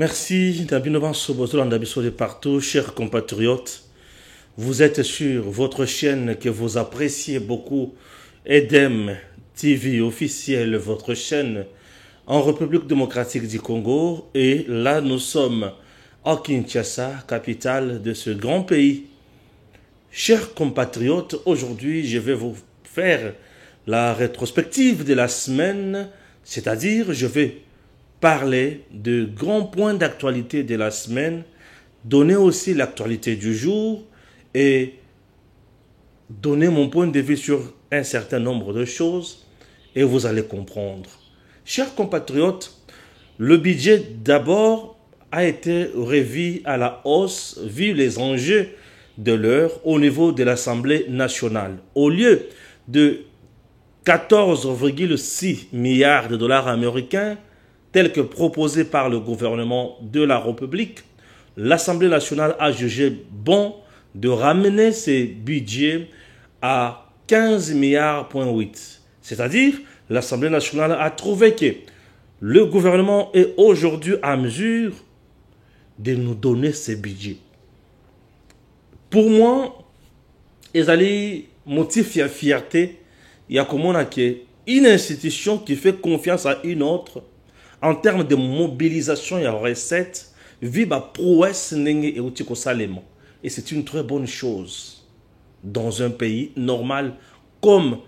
Merci Nabinoban Sobozo Ndabiso de partout, chers compatriotes. Vous êtes sur votre chaîne que vous appréciez beaucoup, EDEM TV officielle, votre chaîne en République démocratique du Congo. Et là, nous sommes à Kinshasa, capitale de ce grand pays. Chers compatriotes, aujourd'hui, je vais vous faire la rétrospective de la semaine, c'est-à-dire je vais parler de grands points d'actualité de la semaine, donner aussi l'actualité du jour et donner mon point de vue sur un certain nombre de choses et vous allez comprendre. Chers compatriotes, le budget d'abord a été revu à la hausse vu les enjeux de l'heure au niveau de l'Assemblée nationale. Au lieu de 14,6 milliards de dollars américains, tel que proposé par le gouvernement de la République, l'Assemblée nationale a jugé bon de ramener ces budgets à 15 milliards,8. C'est-à-dire, l'Assemblée nationale a trouvé que le gouvernement est aujourd'hui à mesure de nous donner ces budgets. Pour moi, il y a motif de fierté. Il y a comme une institution qui fait confiance à une autre en termes de mobilisation et recettes, viva prouesse et c'est une très bonne chose dans un pays normal comme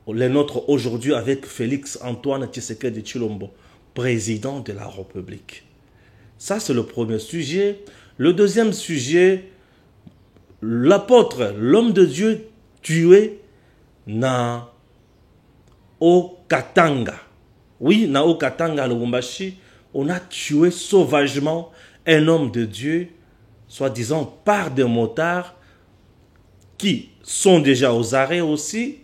le nôtre aujourd'hui avec Félix Antoine Tshisekedi Tshilombo, président de la République. Ça, c'est le premier sujet. Le deuxième sujet, l'apôtre, l'homme de Dieu tué au Katanga. Oui, au Katanga, Lubumbashi, on a tué sauvagement un homme de Dieu, soi-disant par des motards qui sont déjà aux arrêts aussi.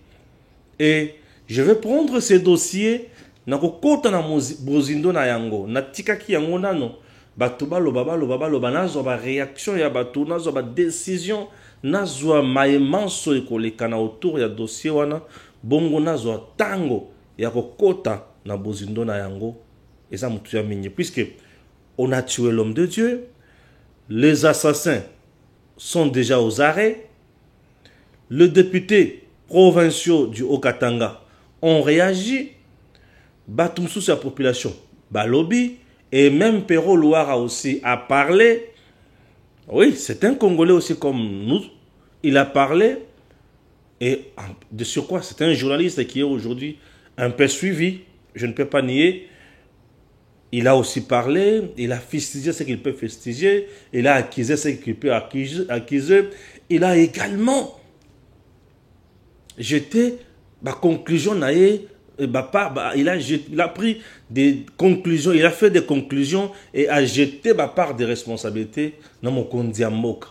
Et je vais prendre ces dossiers, na kokota na bozindo na yango, na tikaki yango nano, batuba loba nazo ba réaction ya batu, nazo ba décision, nazo maemanso ekolekana autour ya dossier wana, bongo nazo tango ya kokota na bozindo na yango, et ça mutu ya minye, puisque on a tué l'homme de Dieu, les assassins sont déjà aux arrêts, le député provinciaux du Haut-Katanga ont réagi, Batumsou sa population, Balobi, et même Perrault Loara aussi a parlé. Oui, c'est un Congolais aussi comme nous, il a parlé, et de surcroît, c'est un journaliste qui est aujourd'hui un peu suivi, je ne peux pas nier. Il a aussi parlé, il a fustigé ce qu'il peut fustiger, il a accusé ce qu'il peut accuser, il a également jeté ma conclusion, il a pris des conclusions, il a fait des conclusions et a jeté ma part de responsabilité dans mon Kondiamboka.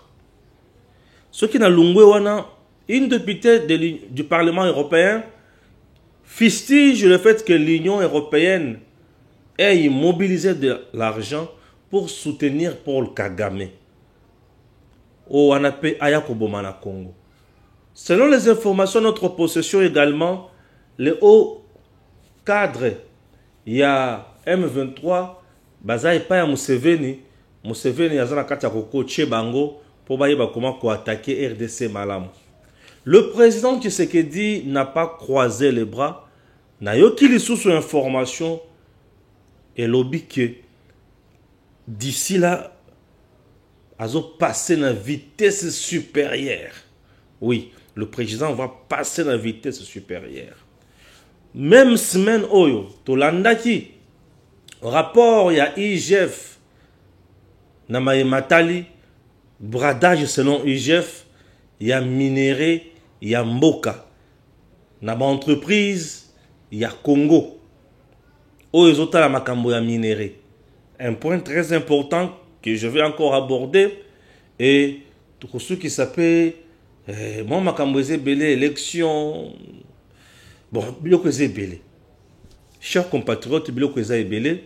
Ce qui n'a l'ungwe une députée du Parlement européen fustige le fait que l'Union européenne ait mobilisé de l'argent pour soutenir Paul Kagame au Anape Ayakobomana Congo. Selon les informations de notre possession également, les hauts cadres, il y a M23, Bazaï Paya Museveni, Yazana Katiakoko Tchebango, pour comment attaquer RDC Malam. Le président Tshisekedi n'a pas croisé les bras, n'a eu sous information et lobby que d'ici là, ils ont passé la vitesse supérieure. Oui, le président va passer la vitesse supérieure. Même semaine, Tolandaki, rapport, il y a IGF, Namaye Matali, bradage selon IGF, il y a minéré, il y a Mboka. Dans entreprise, il y a Congo. Oyezota la makambo ya minéré. Un point très important que je vais encore aborder et tout ce qui s'appelle moi makambo belé élection. Bon, biloko belé. Chers compatriotes, biloko belé.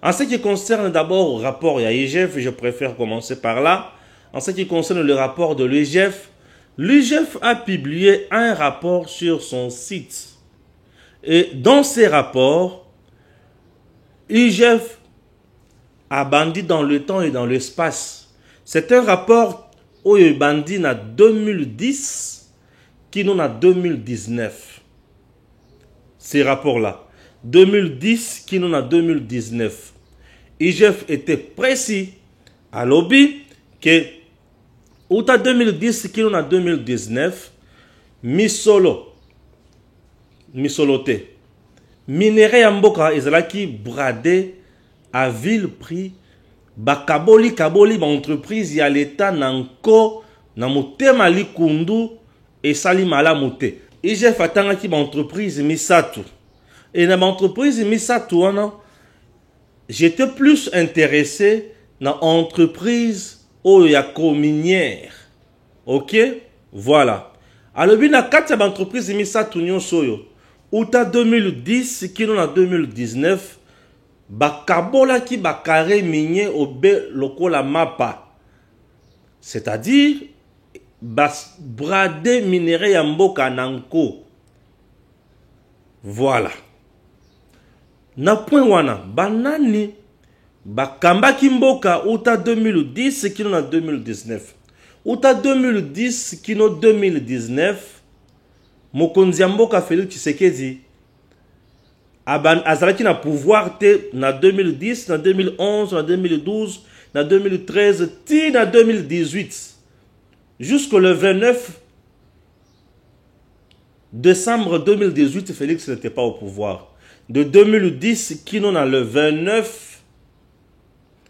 En ce qui concerne d'abord le rapport à IGF, je préfère commencer par là. En ce qui concerne le rapport de l'IGF, l'IGF a publié un rapport sur son site. Et dans ces rapports, l'IGF a bandi dans le temps et dans l'espace. C'est un rapport où il bandi en 2010 qui nous en 2019. Ces rapports-là. 2010 qui nous en 2019. IGF était précis à lobby que ou 2010 qui nous en 2019 misolote minéré ya mboka ezalaki bradé à vil prix bakaboli ba entreprise ya l'état nanko na motema likundu esali malamu te. IGF atangaki ba entreprise misatu et na ba entreprise misatu wana j'étais plus intéressé dans entreprise oyako minière. OK, voilà. Alors bien na kati ya entreprise misatu nyonso yo uta 2010 kino na 2019 bakabola ki bakare minier obe lokola mapa. C'est-à-dire brade minéré ya mboka nanko. Voilà. Na point wana banani bakamba ki mboka uta 2010 kino na 2019. Uta 2010 kino 2019 mokonzi ya mboka Félix Tshisekedi azalaki na pouvoir te na 2010, na 2011, na 2012, na 2013 ti na 2018 jusqu'au 29 décembre 2018 Félix n'était pas au pouvoir. De 2010 qui nous a le 29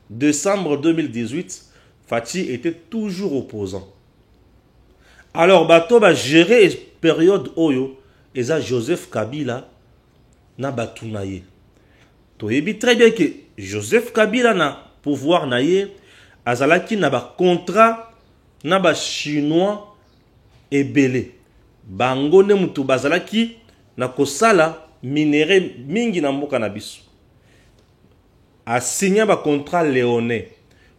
décembre 2018 Fachi était toujours opposant. Alors bato ba gérer période oyo eza Joseph Kabila na batunaye. Toyebi très bien que Joseph Kabila na pouvoir naye azalaki na ba contrat na ba chinois ebele. Bango ne mutu bazalaki na kosala minéré mingi na mboka na biso. A signé ba contrat léonais.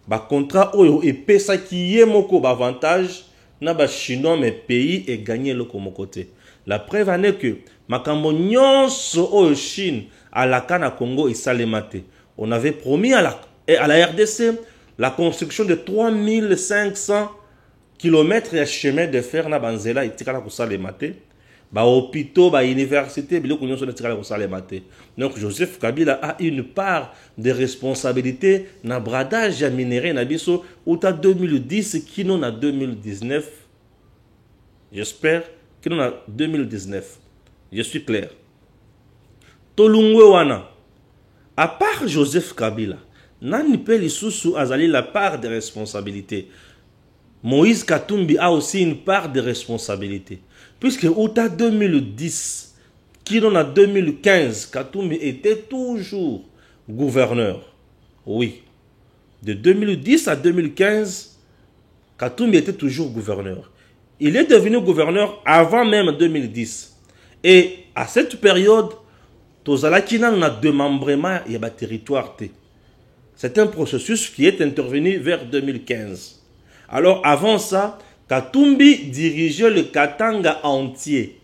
Ba contrat oyo epesaki ye moko ba avantage na ba chinois mais pays et gagné le comme côté. La preuve en est que makambo nyonso oyo Chine à la Cana Congo et Salemate. On avait promis à la RDC la construction de 3500 km de chemin de fer na banzela itikala ko Salemate. Ba hôpitaux, ba université, biloko nyonso na itikala ko Salemate. Donc Joseph Kabila a une part de responsabilité na bradage ya minéré na biso uta 2010 kino na 2019. J'espère kino na 2019. Je suis clair. Tolungwe wana. À part Joseph Kabila, nani pe lisusu azali la part de responsabilité. Moïse Katumbi a aussi une part de responsabilité. Puisque uta 2010 kino na 2015, Katumbi était toujours gouverneur. Oui. De 2010 à 2015, Katumbi était toujours gouverneur. Il est devenu gouverneur avant même 2010. Et à cette période, Tozalaki na démembrement il y a territoire. C'est un processus qui est intervenu vers 2015. Alors avant ça, Katumbi dirigeait le Katanga entier.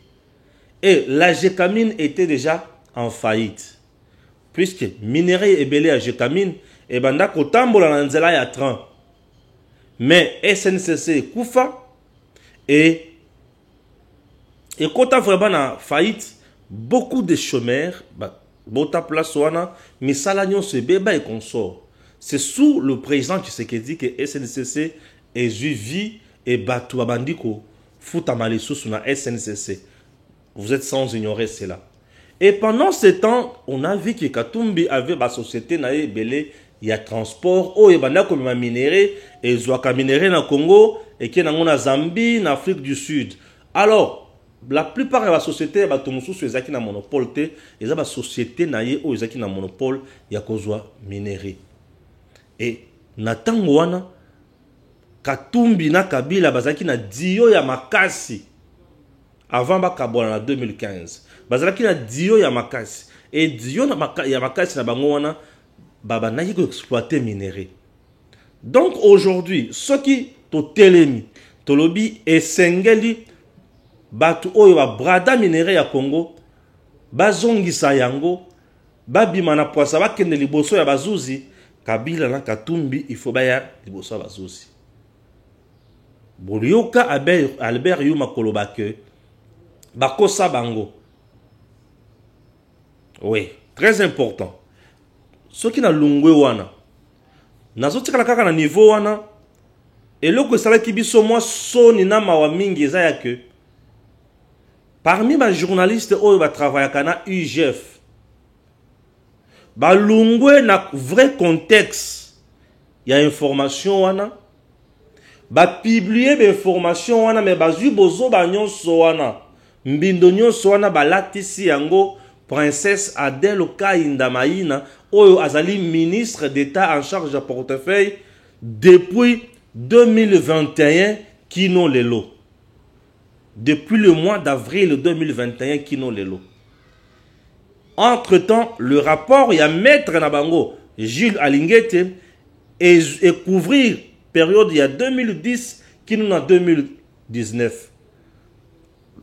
Et la Gécamine était déjà en faillite. Puisque minerai ebele à Gécamine, et banda kotambola na nzela ya train. Mais SNCC Koufa et quand on vraiment na faillite, beaucoup de chômeurs, bota place wana, mais salagnon se beba et consort. C'est sous le président qui dit que SNCC est suivi et batou abandiko fout à malissous na SNCC. Vous êtes sans ignorer cela. Et pendant ce temps, on a vu que Katumbi avait la société nae belé, il y a transport, oh et banda comme minéré et zoaka minéré na Congo et qui na Zambie, en Afrique du Sud. Alors, la plupart de la société ba tomusu ezaki na monopole te, eza ba société nae o ezaki na monopole ya kozwa minéré. Et na tango wana Katumbi na Kabila bazaki na dio ya makasi. Avant Bakabola en 2015. Bazalaki na dio ya makasi. Et dio ya makasi na bango wana baba na yiko exploiter minéré. Donc aujourd'hui, ceux qui to telemi, to lobi esengeli batu oyo ba brada minéré ya Congo, bazongisa yango, babima na poisa bakende liboso ya bazuzi, Kabila na Katumbi, il faut baya liboso bazosi. Bolioka Albert Yuma Kolobake, Bakosa Bango. Oui, très important. Ce qui n'a lungwe wana, nazotika kaka na niveau wana, et le que sala kibiso moi soni na mawa mingi eza ya que parmi les journalistes qui travaillent à UGF, balungwe na vrai contexte, il y a information wana, publier des informations wana, mais bazu bozo banyon so wana, mbindo nyonso wana balatisi yango princesse Adèle Kainda Maïna, oyo azali ministre d'État en charge de portefeuille depuis 2021 kino lelo. Depuis le mois d'avril 2021 kino lelo. Entre-temps, le rapport, il y a maître Nabango, Jules Alingete, et couvrir période il y a 2010 kino en 2019.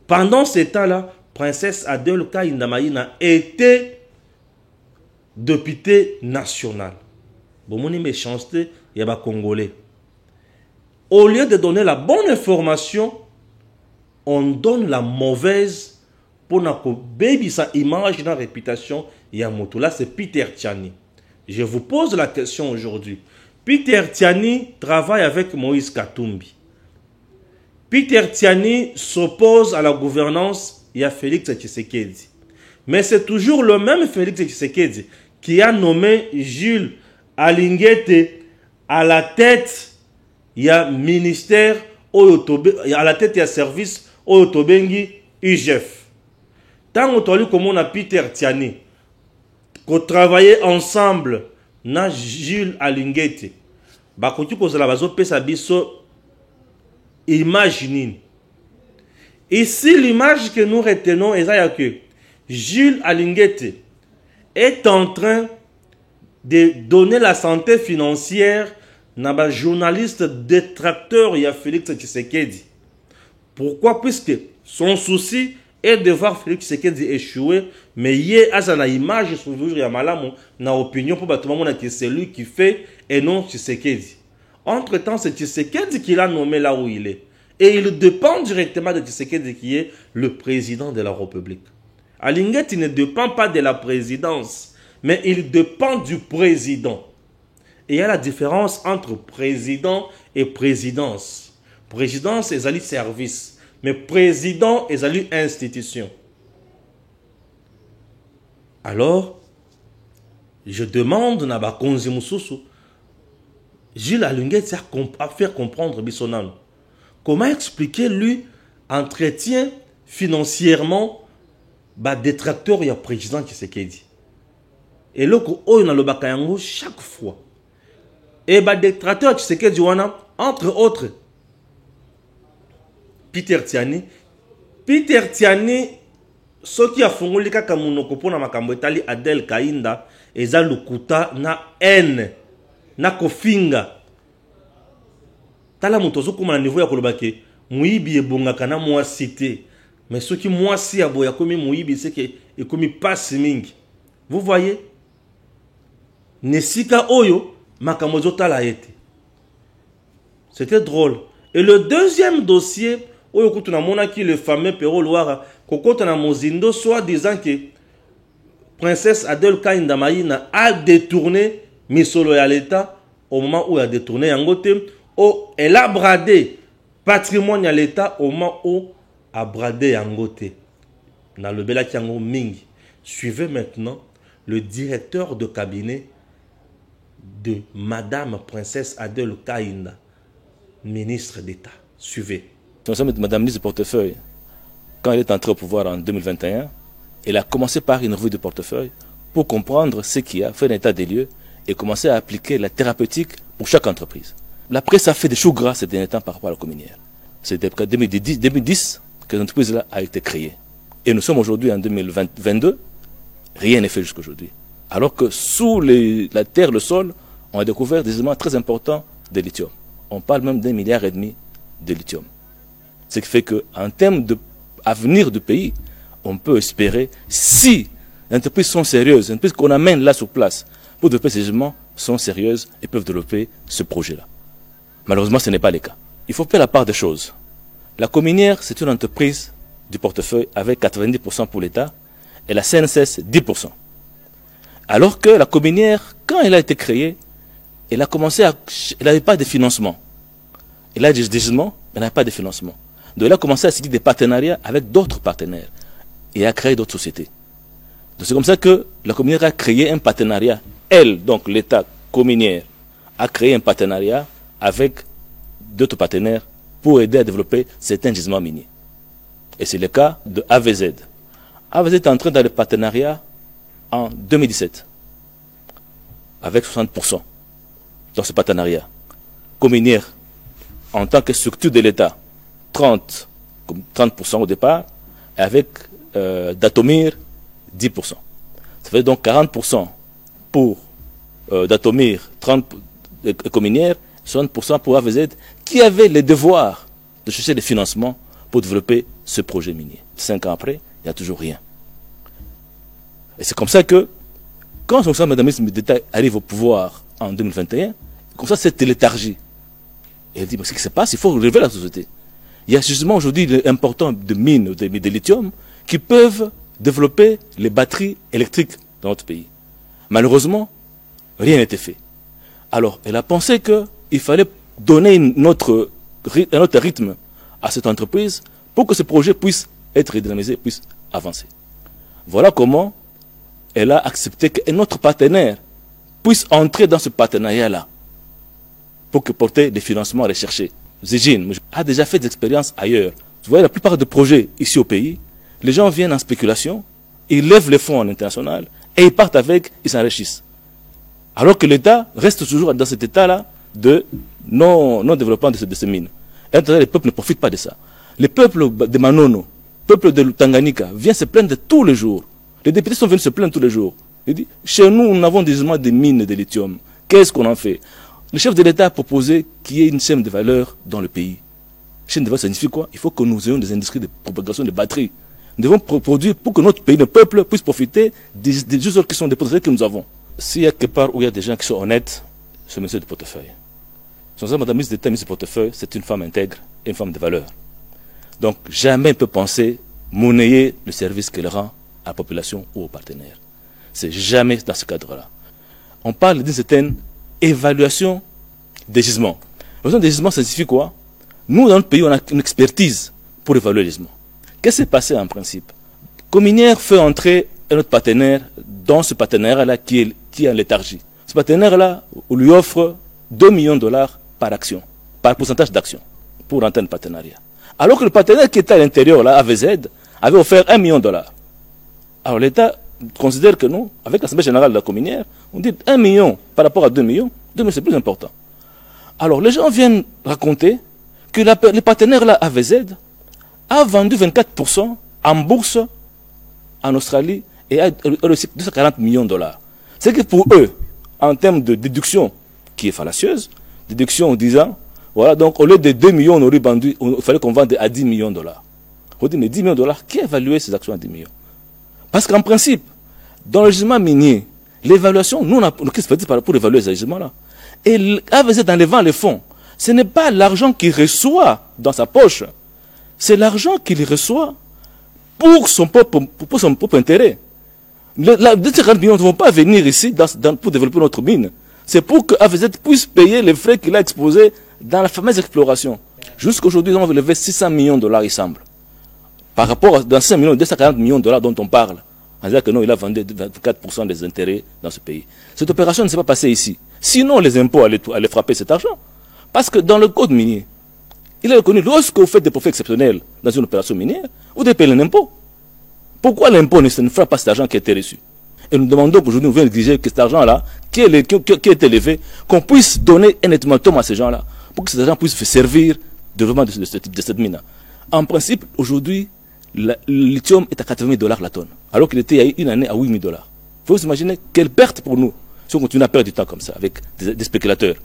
Pendant ce temps-là, princesse Adèle Kainda Maïna était députée nationale. Bon, mon méchanceté, il y a des Congolais. Au lieu de donner la bonne information, on donne la mauvaise pour que baby sa image, la réputation. Yamoto. Là, c'est Peter Tiani. Je vous pose la question aujourd'hui. Peter Tiani travaille avec Moïse Katumbi. Peter Tiani s'oppose à la gouvernance. Il y a Félix Tshisekedi. Mais c'est toujours le même Félix Tshisekedi qui a nommé Jules Alingete à la tête. Il y a ministère, à la tête, il y a service, Oyotobengi, UGF. Tant que comme on a Peter Tiani, qu'on travaillait ensemble, na Jules Alingete, bah quand tu poses la base, imaginez. Ici, l'image que nous retenons est que Jules Alingete est en train de donner la santé financière à journaliste détracteur, il y a Félix Tshisekedi. Pourquoi? Puisque son souci est de voir Félix Tshisekedi échouer, mais il y a une image sur une opinion pour que c'est lui qui fait et non Tshisekedi. Entre-temps, c'est Tshisekedi qui l'a nommé là où il est. Et il dépend directement de Tshisekedi qui est le président de la République. Alingete ne dépend pas de la présidence, mais il dépend du président. Et il y a la différence entre président et présidence. Présidence est un service, mais président est une institution. Alors, je demande à Bakonzi Moussousou, Gilles Alingete à faire comprendre Bissonano. Comment expliquer lui entretient financièrement détracteur et président qui se dit. Et là, on a le bakayango chaque fois. Et détracteur qui se dit, entre autres, Peter Tiani. Peter Tiani, ce qui a fait le cas pour na makambo etali Adèle Kainda, eza lukuta na haine, na kofinga. Tala mutozo kuma na niveau ya kolobake, muibi ebongaka na moi cité. Mais ce qui moi si aboya komi muibi c'est que e komi passe mingi. Vous voyez? Nesika oyo makambo zotala ete. C'était drôle. Et le deuxième dossier, oyo kutuna mona ki le fameux Pero Loara, kokota na mozindo soit disant que princesse Adèle Kainda Maïna a détourné misolo ya l'État au moment où elle a détourné Yangote, où elle a bradé patrimoine à l'État au moment où elle a bradé Yangote. Dans le Bela Kiango Mingi. Suivez maintenant le directeur de cabinet de Madame Princesse Adèle Kainda, ministre d'État. Suivez. Madame ministre du portefeuille, quand elle est entrée au pouvoir en 2021, elle a commencé par une revue de portefeuille pour comprendre ce qu'il y a, faire un état des lieux et commencer à appliquer la thérapeutique pour chaque entreprise. La presse a fait des choux gras ces derniers temps par rapport à la communière. C'est depuis 2010 que l'entreprise a été créée. Et nous sommes aujourd'hui en 2022, rien n'est fait jusqu'aujourd'hui. Alors que sous la terre, le sol, on a découvert des éléments très importants de lithium. On parle même d'1,5 milliard de lithium. Ce qui fait qu'en termes d'avenir du pays, on peut espérer, si les entreprises sont sérieuses, les entreprises qu'on amène là sur place pour développer ces éléments, sont sérieuses et peuvent développer ce projet-là. Malheureusement, ce n'est pas le cas. Il faut faire la part des choses. La Cominière, c'est une entreprise du portefeuille avec 90% pour l'État et la CNSS 10%. Alors que la Cominière, quand elle a été créée, elle n'avait pas de financement. Elle a des gisements, mais elle n'avait pas de financement. Donc elle a commencé à signer des partenariats avec d'autres partenaires et à créer d'autres sociétés. Donc c'est comme ça que la Cominière a créé un partenariat. Elle, donc l'État Cominière, a créé un partenariat avec d'autres partenaires pour aider à développer certains gisements miniers. Et c'est le cas de AVZ. AVZ est entré dans le partenariat en 2017 avec 60% dans ce partenariat. Cominière, en tant que structure de l'État, 30% au départ, et avec Datomir, 10%. Ça fait donc 40% pour Datomir, 30% Cominière, 60% pour AVZ, qui avait le devoir de chercher des financements pour développer ce projet minier. 5 ans après, il n'y a toujours rien. Et c'est comme ça que, quand son Madame d'État arrive au pouvoir en 2021, comme ça, cette léthargie. Et elle dit, mais ce qui se passe, il faut relever la société. Il y a justement aujourd'hui important de mines de lithium qui peuvent développer les batteries électriques dans notre pays. Malheureusement, rien n'était fait. Alors, elle a pensé qu'il fallait donner un autre rythme à cette entreprise pour que ce projet puisse être redynamisé, puisse avancer. Voilà comment elle a accepté qu'un autre partenaire puisse entrer dans ce partenariat-là pour que porter des financements recherchés. Zijin a déjà fait des expériences ailleurs. Vous voyez, la plupart des projets ici au pays, les gens viennent en spéculation, ils lèvent les fonds en international et ils partent avec, ils s'enrichissent. Alors que l'État reste toujours dans cet état-là de non-développement de ces mines. Et les peuples ne profitent pas de ça. Les peuples de Manono, le peuple de Tanganyika, viennent se plaindre tous les jours. Les députés sont venus se plaindre tous les jours. Ils disent, chez nous, nous avons des gisements de mines de lithium. Qu'est-ce qu'on en fait? Le chef de l'État a proposé qu'il y ait une chaîne de valeur dans le pays. Chaîne de valeur, ça signifie quoi? Il faut que nous ayons des industries de propagation de batteries. Nous devons produire pour que notre pays, le peuple, puisse profiter des ressources qui sont des potentiels que nous avons. S'il y a quelque part où il y a des gens qui sont honnêtes, c'est le ministre du portefeuille. Son Madame ministre d'État, ministre du portefeuille, c'est une femme intègre et une femme de valeur. Donc jamais elle peut penser monnayer le service qu'elle rend à la population ou aux partenaires. C'est jamais dans ce cadre-là. On parle d'une certaine évaluation des gisements. L'évaluation des gisements, ça signifie quoi? Nous, dans notre pays, on a une expertise pour évaluer les gisements. Qu'est-ce qui s'est passé en principe? Cominière fait entrer un autre partenaire dans ce partenariat-là qui est en léthargie. Ce partenaire-là, on lui offre 2 millions de dollars par action, par pourcentage d'action, pour entrer un partenariat. Alors que le partenaire qui était à l'intérieur, là, AVZ, avait offert 1 million de dollars. Alors l'État considère que nous, avec l'Assemblée générale de la Cominière, on dit 1 million par rapport à 2 millions, 2 millions c'est plus important. Alors les gens viennent raconter que le partenaire là, AVZ, a vendu 24% en bourse en Australie et a reçu 240 millions de dollars. C'est que pour eux, en termes de déduction qui est fallacieuse, déduction en disant, voilà, donc au lieu de 2 millions, on aurait vendu, il fallait qu'on vende à 10 millions de dollars. On dit, mais 10 millions de dollars, qui a évalué ces actions à 10 millions? Parce qu'en principe, dans le gisement minier, l'évaluation, nous, on a qu'est-ce qu'on fait pour évaluer ces gisements-là? Et AVZ, en levant les fonds, ce n'est pas l'argent qu'il reçoit dans sa poche, c'est l'argent qu'il reçoit pour son propre intérêt. Les 240 millions ne vont pas venir ici pour développer notre mine. C'est pour que AVZ puisse payer les frais qu'il a exposés dans la fameuse exploration. Jusqu'à aujourd'hui, nous avons levé 600 millions de dollars, il semble. Par rapport à dans 5 millions, 240 millions de dollars dont on parle. On dit que non, il a vendu 24% des intérêts dans ce pays. Cette opération ne s'est pas passée ici. Sinon, les impôts allaient frapper cet argent. Parce que dans le code minier, il est reconnu, lorsque vous faites des profits exceptionnels dans une opération minière, vous devez payer l'impôt. Pourquoi l'impôt ne frappe pas cet argent qui a été reçu? Et nous demandons qu'aujourd'hui, nous venons exiger que cet argent-là, qui a été élevé, qu'on puisse donner un ultimatum à ces gens-là, pour que cet argent puisse servir de développement de cette mine. En principe, aujourd'hui, le lithium est à 80 000 dollars la tonne, alors qu'il était il y a une année à 8 000 dollars. Il faut vous imaginer quelle perte pour nous, si on continue à perdre du temps comme ça, avec des spéculateurs.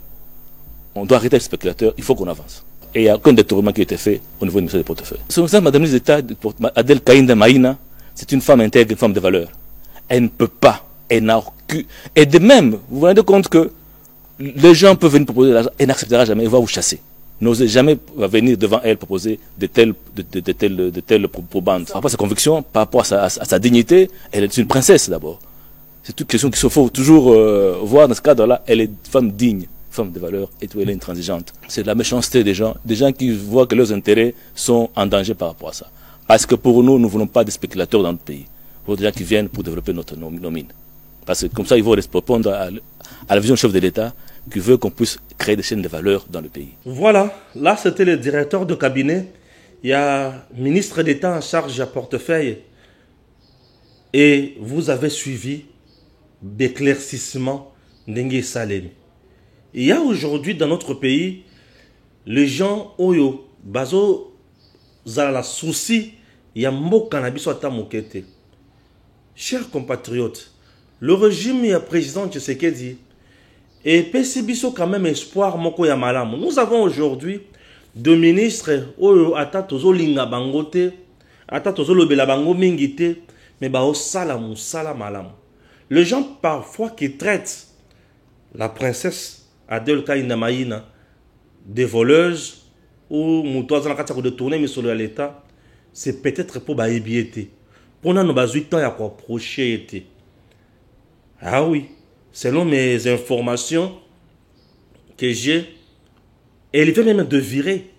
On doit arrêter les spéculateurs, il faut qu'on avance. Et il n'y a aucun détournement qui a été fait au niveau du ministère des portefeuilles. Son Madame la ministre d'État, Adèle Kainda Maïna, c'est une femme intègre, une femme de valeur. Elle ne peut pas, elle n'a aucune. Et de même, vous vous rendez compte que les gens peuvent venir proposer de l'argent et n'acceptera jamais, il va vous chasser. N'osez jamais venir devant elle proposer de telles probandes. Par rapport à sa conviction, par rapport à sa dignité, elle est une princesse d'abord. C'est toute question qu'il faut toujours voir dans ce cadre-là. Elle est une femme digne, femme de valeur, et tout, elle est intransigeante. C'est de la méchanceté des gens qui voient que leurs intérêts sont en danger par rapport à ça. Parce que pour nous, nous ne voulons pas des spéculateurs dans notre pays. Pour des gens qui viennent pour développer nos mines. Parce que comme ça, ils vont répondre à la vision du chef de l'État qui veut qu'on puisse créer des chaînes de valeur dans le pays. Voilà, là c'était le directeur de cabinet. Il y a ministre d'État en charge à portefeuille. Et vous avez suivi d'éclaircissement d'Engue Salem. Il y a aujourd'hui dans notre pays les gens oyo bazo zala souci ya mboka na biso ata mokete. Chers compatriotes, le régime et le président Tshisekedi et Pesibiso quand même espoir moko ya malamu. Nous avons aujourd'hui deux ministres oyo ata tozo linga bangote, ata tozo lobela bango mingite, mais ba osala musala malamu. Les gens parfois qui traitent la princesse Adel Kaina Maïna des voleuses ou moutoise de tourner mais sur l'État, c'est peut-être pour baïbiété. Pour nous, nous avons 8 ans à quoi approcher. Ah oui, selon mes informations que j'ai, elle vient même de virer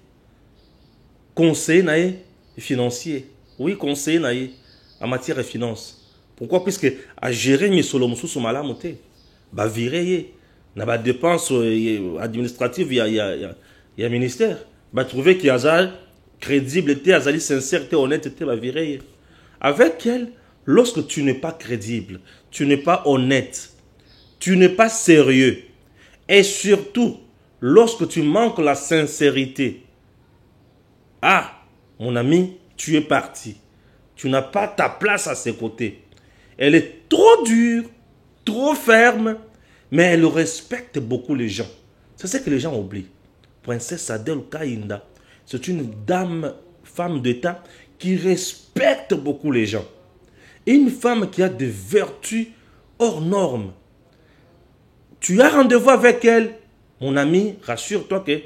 conseiller financier. Oui, conseiller en matière de finances. Pourquoi? Puisque à gérer mes solomoussous sous malamoté, bah virer, n'a pas de dépenses administratives, il y a ministère. Bah trouver qu'il y a crédibilité, sincérité, honnêteté, bah virer. Avec elle, lorsque tu n'es pas crédible, tu n'es pas honnête, tu n'es pas sérieux, et surtout, lorsque tu manques la sincérité, ah, mon ami, tu es parti. Tu n'as pas ta place à ses côtés. Elle est trop dure, trop ferme, mais elle respecte beaucoup les gens. C'est ce que les gens oublient. Princesse Adel Kainda, c'est une dame, femme d'État, qui respecte beaucoup les gens. Et une femme qui a des vertus hors normes. Tu as rendez-vous avec elle, mon ami, rassure-toi que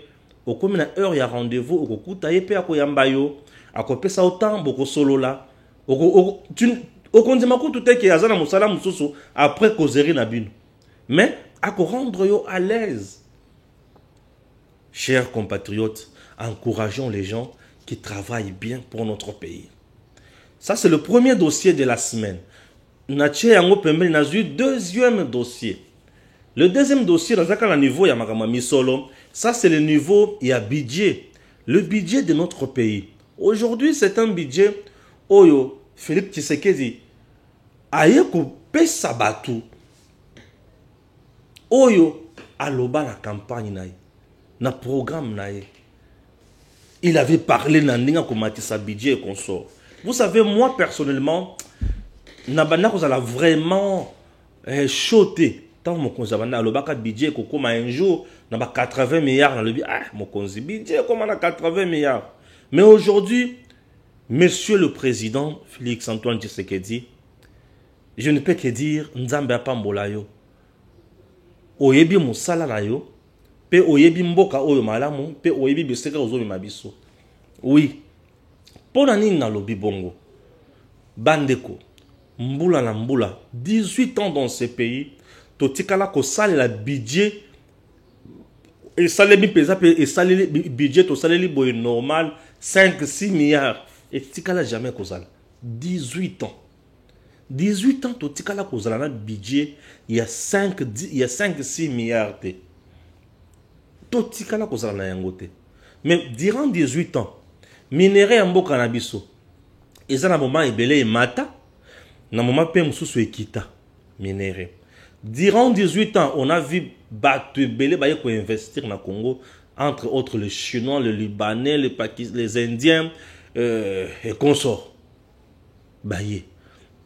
au combien d'heures il y a rendez-vous, au coup tu as épée à Koyambayo, à côté ça autant beaucoup solo là. Au kondimaku tout est qui a zana musala mususu après causerie na bino. Mais à rendre yo à l'aise. Chers compatriotes, encourageons les gens qui travaillent bien pour notre pays. Ça, c'est le premier dossier de la semaine. On a eu deuxième dossier. Le deuxième dossier, dans un niveau, il y a ça, c'est le niveau, il y a budget. Le budget de notre pays. Aujourd'hui, c'est un budget. Oyo, Philippe Tshisekedi, ayeko pesa batu. Oyo, aloba la campagne naïe. Na programme naïe. Il avait parlé dans comment sa budget et consort. Vous savez, moi personnellement, Nabana vous allez vraiment choter. Tant mon konzabana le bac budget comme un jour, n'a pas 80 milliards dans le mon konzi budget comme on a 80 milliards. Mais aujourd'hui, Monsieur le Président Félix Antoine Tshisekedi, je ne peux que dire Nzambe apambola yo. Oyebi musala na yo. Pe oyebi mboka oyo malamu, pe oyebi beseka ozo biso. Oui. Pona nini na lobi bongo. Bandeko, mbula na mbula, 18 ans dans ce pays, totikala ko sale la budget et salemi pesa et saleli budget to saleli boy normal 5-6 milliards et tikala jamais ko sale. 18 ans. 18 ans totikala ko sale na budget il y a 5-6 milliards de totikala kozala na yango te. Mais durant 18 ans, minéraux en mboka na biso eza na moment ebele mata, na moment pe mususu ekita minéraux. Durant 18 ans, on a vu batu ebele baye ko investir na Congo, entre autres les Chinois, les Libanais, les Pakistanais, les Indiens et consorts. Baye.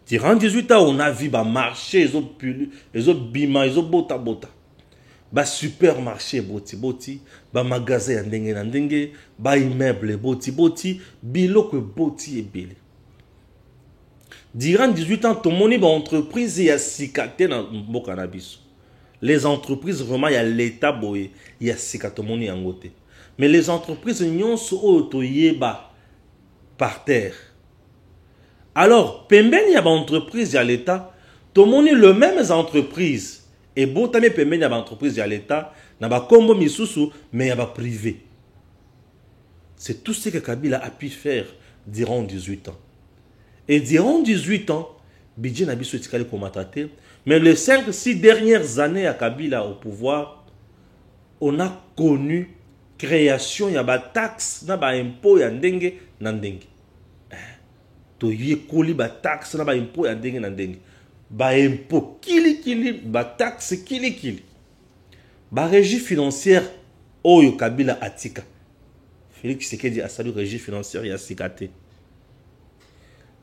Durant 18 ans, on a vu ba marché, les autres bima, les autres bota. Ba supermarché boti, ba magasin ya ndenge na ndenge, ba immeuble boti, biloko boti ebele. Durant 18 ans, tomoni ba entreprise ya sikate na mboka na biso. les entreprises, vraiment, il y a l'État, il y a Sikatomoni en côté. Mais les entreprises, ils sont autoyéba par terre. Alors, pemben, il y a des entreprises, il y a l'État. Tout le monde est les mêmes entreprises. Et bon, tamé pemben, il y a des entreprises, il y a l'État. Il y a des combo misusu, mais il y a des privés. C'est tout ce que Kabila a pu faire durant 18 ans. Et durant 18 ans, Bidji n'a pas été pour m'attaquer. Mais les 5-6 dernières années à Kabila au pouvoir, on a connu création, il y a des taxes, il y a des impôts, il y a des ndenge. Il y a des taxes, il y a des impôts, il y a des ndenge. Des impôts, kili, des taxes, kili. Des régie financière, Oyo Kabila Atika. Félix Tshisekedi a salué régie financière, il y a Sikate.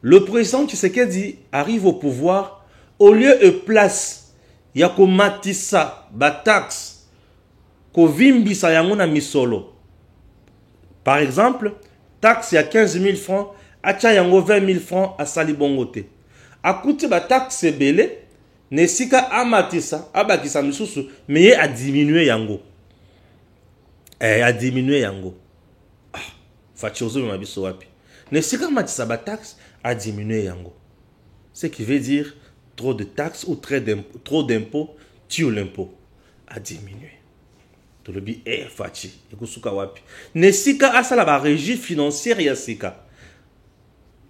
Le président Tshisekedi arrive au pouvoir, au lieu de place, il y a comme Matissa, Batax, Kovimbisa Yangona Misolo. Par exemple, taxe il y a 15 000 francs, Acha Yango 20 000 francs à Salibongote. A coûté Batax belé, Nesika Amatissa, Abakisa Misusu, mais a diminué Yango. A diminué Yango. Ah, Fachozo Mabiso Wapi. Nesika Amatissa Batax a diminué Yango. Ce qui veut dire trop de taxes ou trop d'impôts tue l'impôt. A diminué. Tout le bi est fachi. Ekusuka wapi. Nesika asala ba régie financière yasika.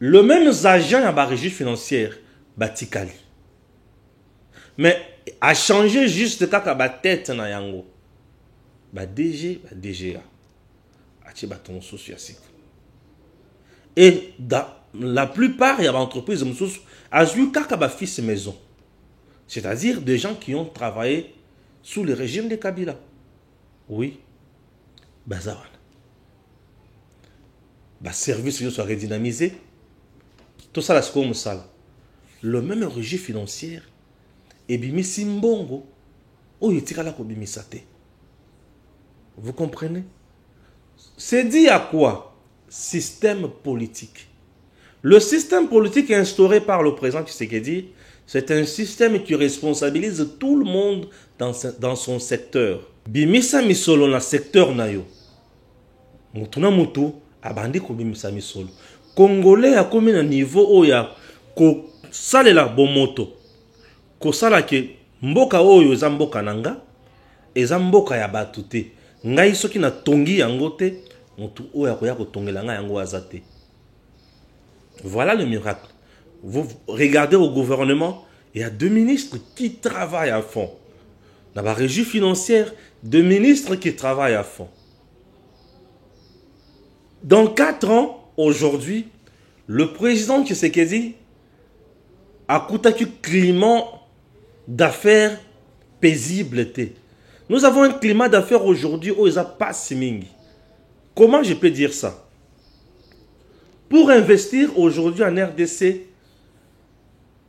Le même agent a ba régie financière batikali. Mais a changé juste kaka ba tête na yango. Ba DG, ba DGA. Achi ba ton sous yasika. Et dans la plupart, il y a des entreprises qui ont fils maison. C'est-à-dire des gens qui ont travaillé sous le régime de Kabila. Oui. Bazawan. Le service soit redynamisé. Tout ça, c'est comme ça. Le même régime financier. Et bimi simbongo. Oh, il tire là pour bimisate. Vous comprenez? C'est dit à quoi? Système politique. Le système politique instauré par le président Tshisekedi, c'est un système qui responsabilise tout le monde dans son secteur. Bimisa misolo na secteur nayo. Mutuna mutu abandi ko bimisa misolo. Congolais a comme un niveau oya ko salela bomoto. Ko sala ke mboka oyo za mboka nanga, eza mboka ya batute. Ngai soki na tongi yango te. Voilà le miracle. Vous regardez au gouvernement, il y a 2 ministres qui travaillent à fond. Dans la régie financière, 2 ministres qui travaillent à fond. Dans 4 ans, aujourd'hui, le président Tshisekedi a coûté un climat d'affaires paisible. Nous avons un climat d'affaires aujourd'hui où il n'y a pas de mingi. Comment je peux dire ça? Pour investir aujourd'hui en RDC,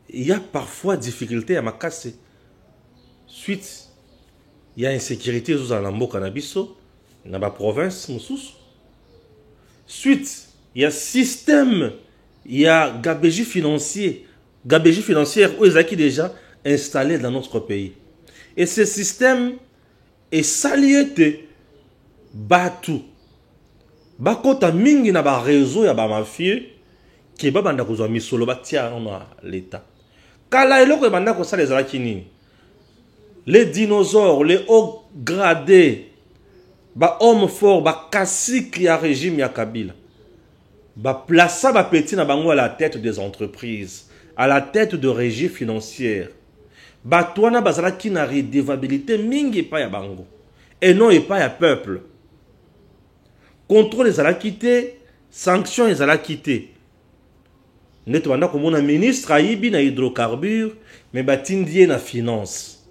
il y a parfois difficulté à ma casser. Suite, il y a insécurité dans la Mboka-Nabiso, dans la province, Moussous. Suite, il y a système, il y a gabégie financière où ils sont déjà installés dans notre pays. Et ce système est saliété, batou. Bakota mingi na ba réseau ya ba mafie qui ba banda kozwa misolo batia na l'état. Kala eloko e banda ko sala ezalaki nini? Les dinosaures, les hauts gradés, ba hommes forts, ba cacique ya régime ya Kabila. Ba plaça ba petit na bango à la tête des entreprises, à la tête de régie financière. Ba toana bazalaki na redevabilité mingi pa ya bango et non et pas ya peuple. Contrôle les ala quitté, sanctions les ala quitté. Netwanda comme un ministre Aïbi na hydrocarbures, mais batindie na finance.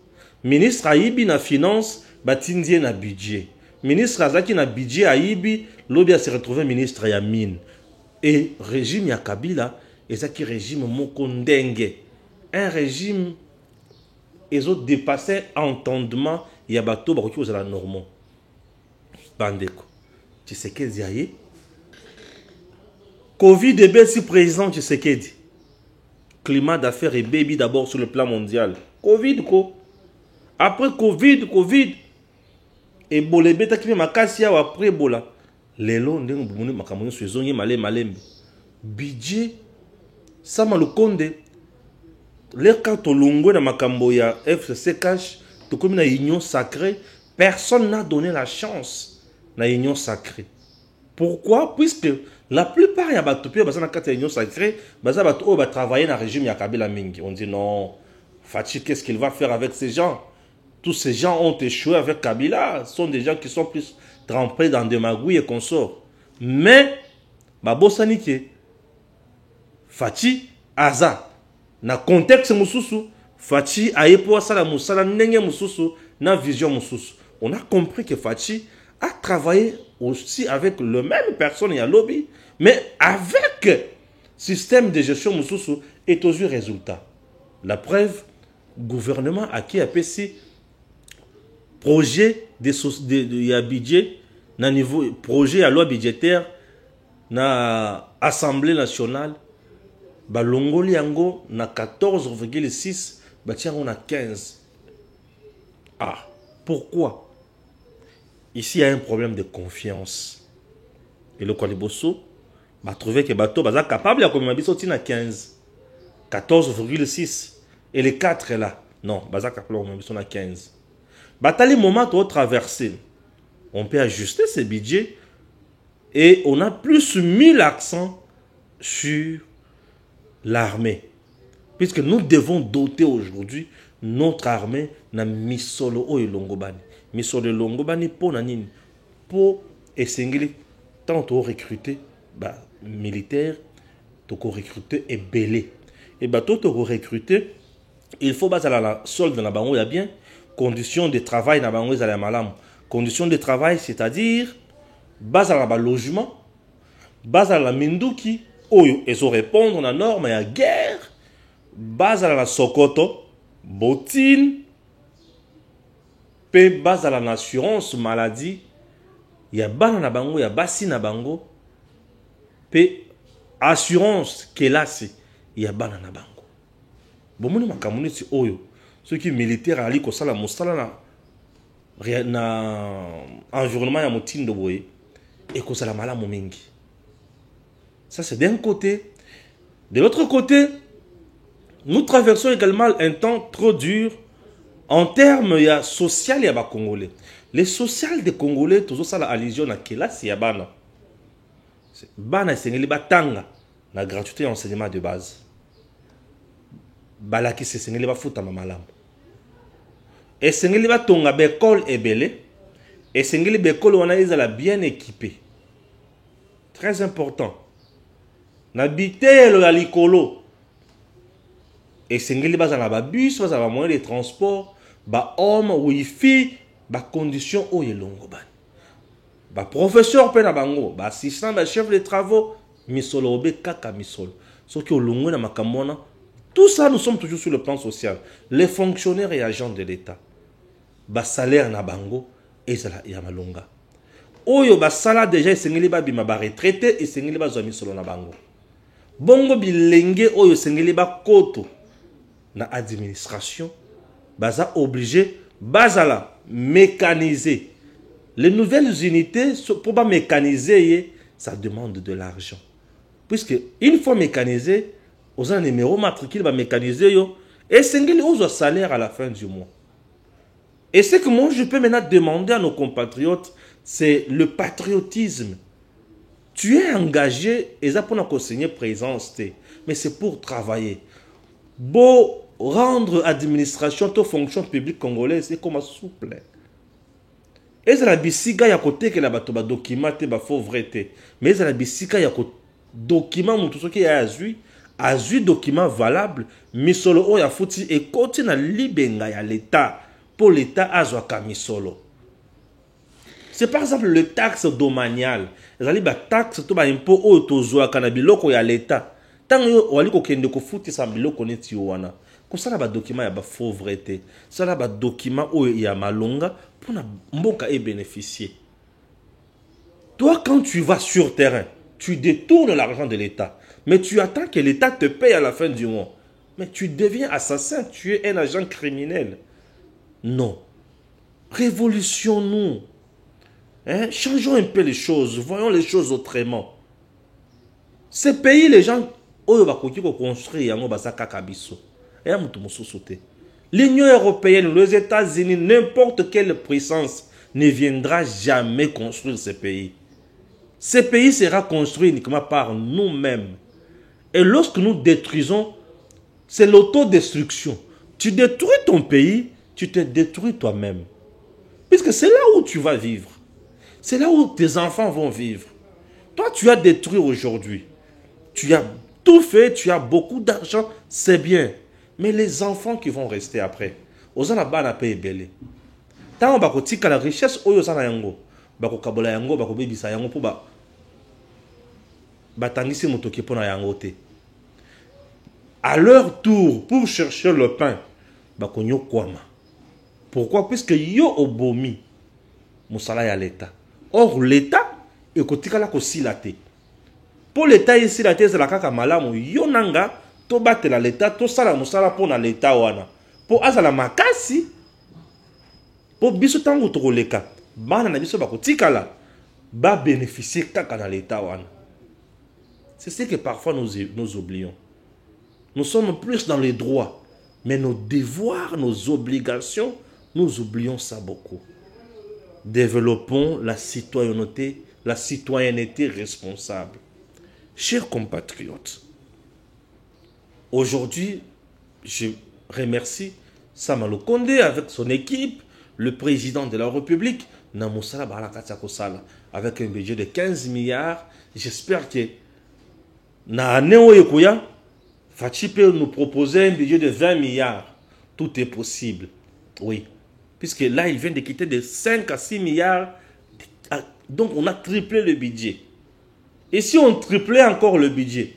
Ministre Aïbi na finance, batindie na budget. Ministre Azaki na budget Aïbi, l'obia se retrouvé ministre ya mine. Et régime ya Kabila, ezaki régime mokondenge. Un régime, ils ont dépassé entendement yabato baroki aux ala normaux. Bandeko. Tshisekedi aye. Covid et Bessi président Tshisekedi. Climat d'affaires et baby d'abord sur le plan mondial. Covid quoi. Après Covid. Et bolé beta qui makasi ya après bola. Lelo ndenge bumuni makamoni swezongi malembe. Budget sama lukonde. Leka tolongwe na makambo ya FCC cash, to comme na union sacrée, personne n'a donné la chance na union sacrée. Pourquoi? Puisque la plupart ya batopia basa na kata union sacrée, basa bato ba travailler na régime ya Kabila mingi. On dit non, Fachi, qu'est-ce qu'il va faire avec ces gens? Tous ces gens ont échoué avec Kabila, ce sont des gens qui sont plus trempés dans des magouilles et consorts. Mais babosaniké Fachi aza na contexte mususu, Fachi ayepo asala musala ndenge mususu na vision mususu. On a compris que Fachi a travaillé aussi avec le même personne et à lobby, mais avec système de gestion mususu et aux résultats. La preuve, gouvernement a qui a PC projet de budget na niveau projet à loi budgétaire na Assemblée nationale. Balongoli yango na 14,6, batiango na 15. Ah, pourquoi? Ici, il y a un problème de confiance. Et le Kwaliboso va trouver que bateau baza capable de comme biso tina 15. 14,6. Et les 4 est là. Non, baza capable de biso na 15. Batali moment to traverser. On peut ajuster ce budget et on a plus mis l'accent sur l'armée. Puisque nous devons doter aujourd'hui notre armée na misolo o longobani. Misolo longobani pour nanini. Pour esengeli tant to recruter militaire, to recruter et belé. Et bateau to recruter, il faut baser la solde na bango ya bien, conditions de travail na bango ya malam. Conditions de travail, c'est-à-dire base à la logement, base à la minduki, oyo ezo répondre na norme ya guerre, base à la sokoto, botine, pe base à la assurance maladie, ya bana na bango, ya basi na bango, pe assurance kelasi, ya bana na bango. Bomoni makamuni si oyo, ceux qui militaires ali ko sala mosala na environnement ya motindo boye, et ko sala malamu mingi. Ça, c'est d'un côté. De l'autre côté, nous traversons également un temps trop dur en termes social et congolais. Les social des Congolais, tout ça, la allusion à Kela, c'est Bana. Bana, c'est la gratuité enseignement de base. Balaki, c'est le foot à malam. Et c'est le tonga bécole et belé. Et c'est le bécole, on a bien équipé. Très important. N'habiter le likolo et sengeli baza na ba bus baza ba moyen de transport ba homme wifi ba condition o yelongo ban ba professeur pe na bango ba assistant ba chef de travaux misolo obe kaka misolo soki olongwe na makamona. Tout ça, nous sommes toujours sur le plan social. Les fonctionnaires et agents de l'État ba salaire na bango ezala ya malonga oyo ba sala déjà sengeli ba bima ba retraité et sengeli ba zo misolo na bango. Bongo bilenge oyo sengeli ba koto na administration baza obligé bazala mécaniser les nouvelles unités pour ba mécaniser ça demande de l'argent puisque une fois mécanisé aux un numéro matricule ba mécaniser yo et sengeli ozo salaire à la fin du mois. Et ce que moi je peux maintenant demander à nos compatriotes, c'est le patriotisme. Tu es engagé, et ça pour nous conseiller présence, mais c'est pour travailler. Beau rendre administration aux fonctions publiques congolaises, c'est comme souple. Et c'est la bisiga ya côté que la bato ba document te ba faux vrai te. Mais c'est la bisiga ya ko document tout ce qui a azui document valable, misolo o ya futi et côté na libenga ya l'état pour l'état azwa ka misolo. C'est par exemple le taxe domaniale. Les taxes to ba impôt o tozwa kana biloko ya l'état. Tant yo wali ko kende ko futi sa biloko neti wana. Ko sala ba document ya ba faux vrai te. Sala ba document o ya malonga pour na mboka et bénéficier. Toi quand tu vas sur terrain, tu détournes l'argent de l'état, mais tu attends que l'état te paye à la fin du mois. Mais tu deviens assassin, tu es un agent criminel. Non. Révolutionnons-nous. Hein? Changeons un peu les choses. Voyons les choses autrement. Ces pays, les gens, construire l'Union européenne, les États-Unis, n'importe quelle puissance ne viendra jamais construire ces pays. Ces pays sera construit uniquement par nous-mêmes. Et lorsque nous détruisons, c'est l'autodestruction. Tu détruis ton pays, tu te détruis toi-même. Puisque c'est là où tu vas vivre. C'est là où tes enfants vont vivre. Toi, tu as détruit aujourd'hui. Tu as tout fait, tu as beaucoup d'argent, c'est bien. Mais les enfants qui vont rester après, aux anaba na paye belé. Tant bako tika la richesse oyo sana yango, bako kabola yango, bako bebisa yango po batangisi motoki pona yango te. À leur tour, pour chercher le pain, bako nyo kwama. Pourquoi? Puisque yo obomi musala ya l'État. Or l'État ekotika la ko silate. Pour l'État ici la thèse la kaka malamu yo nanga to batela l'État to sala musala pona l'État wana. Pour azala makasi pour biso tango to koleka bana na biso bako tikala ba bénéficier kaka na l'État wana. C'est ce que parfois nous oublions. Nous sommes plus dans les droits, mais nos devoirs, nos obligations, nous oublions ça beaucoup. Développons la citoyenneté responsable. Chers compatriotes, aujourd'hui, je remercie Sama Condé avec son équipe, le président de la République, Namoussala Barakatsa Kosala, avec un budget de 15 milliards. J'espère que na Neo Ekoya, Fachi peut nous proposer un budget de 20 milliards. Tout est possible. Oui. Puisque là, il vient de quitter de 5 à 6 milliards. Donc, on a triplé le budget. Et si on triplait encore le budget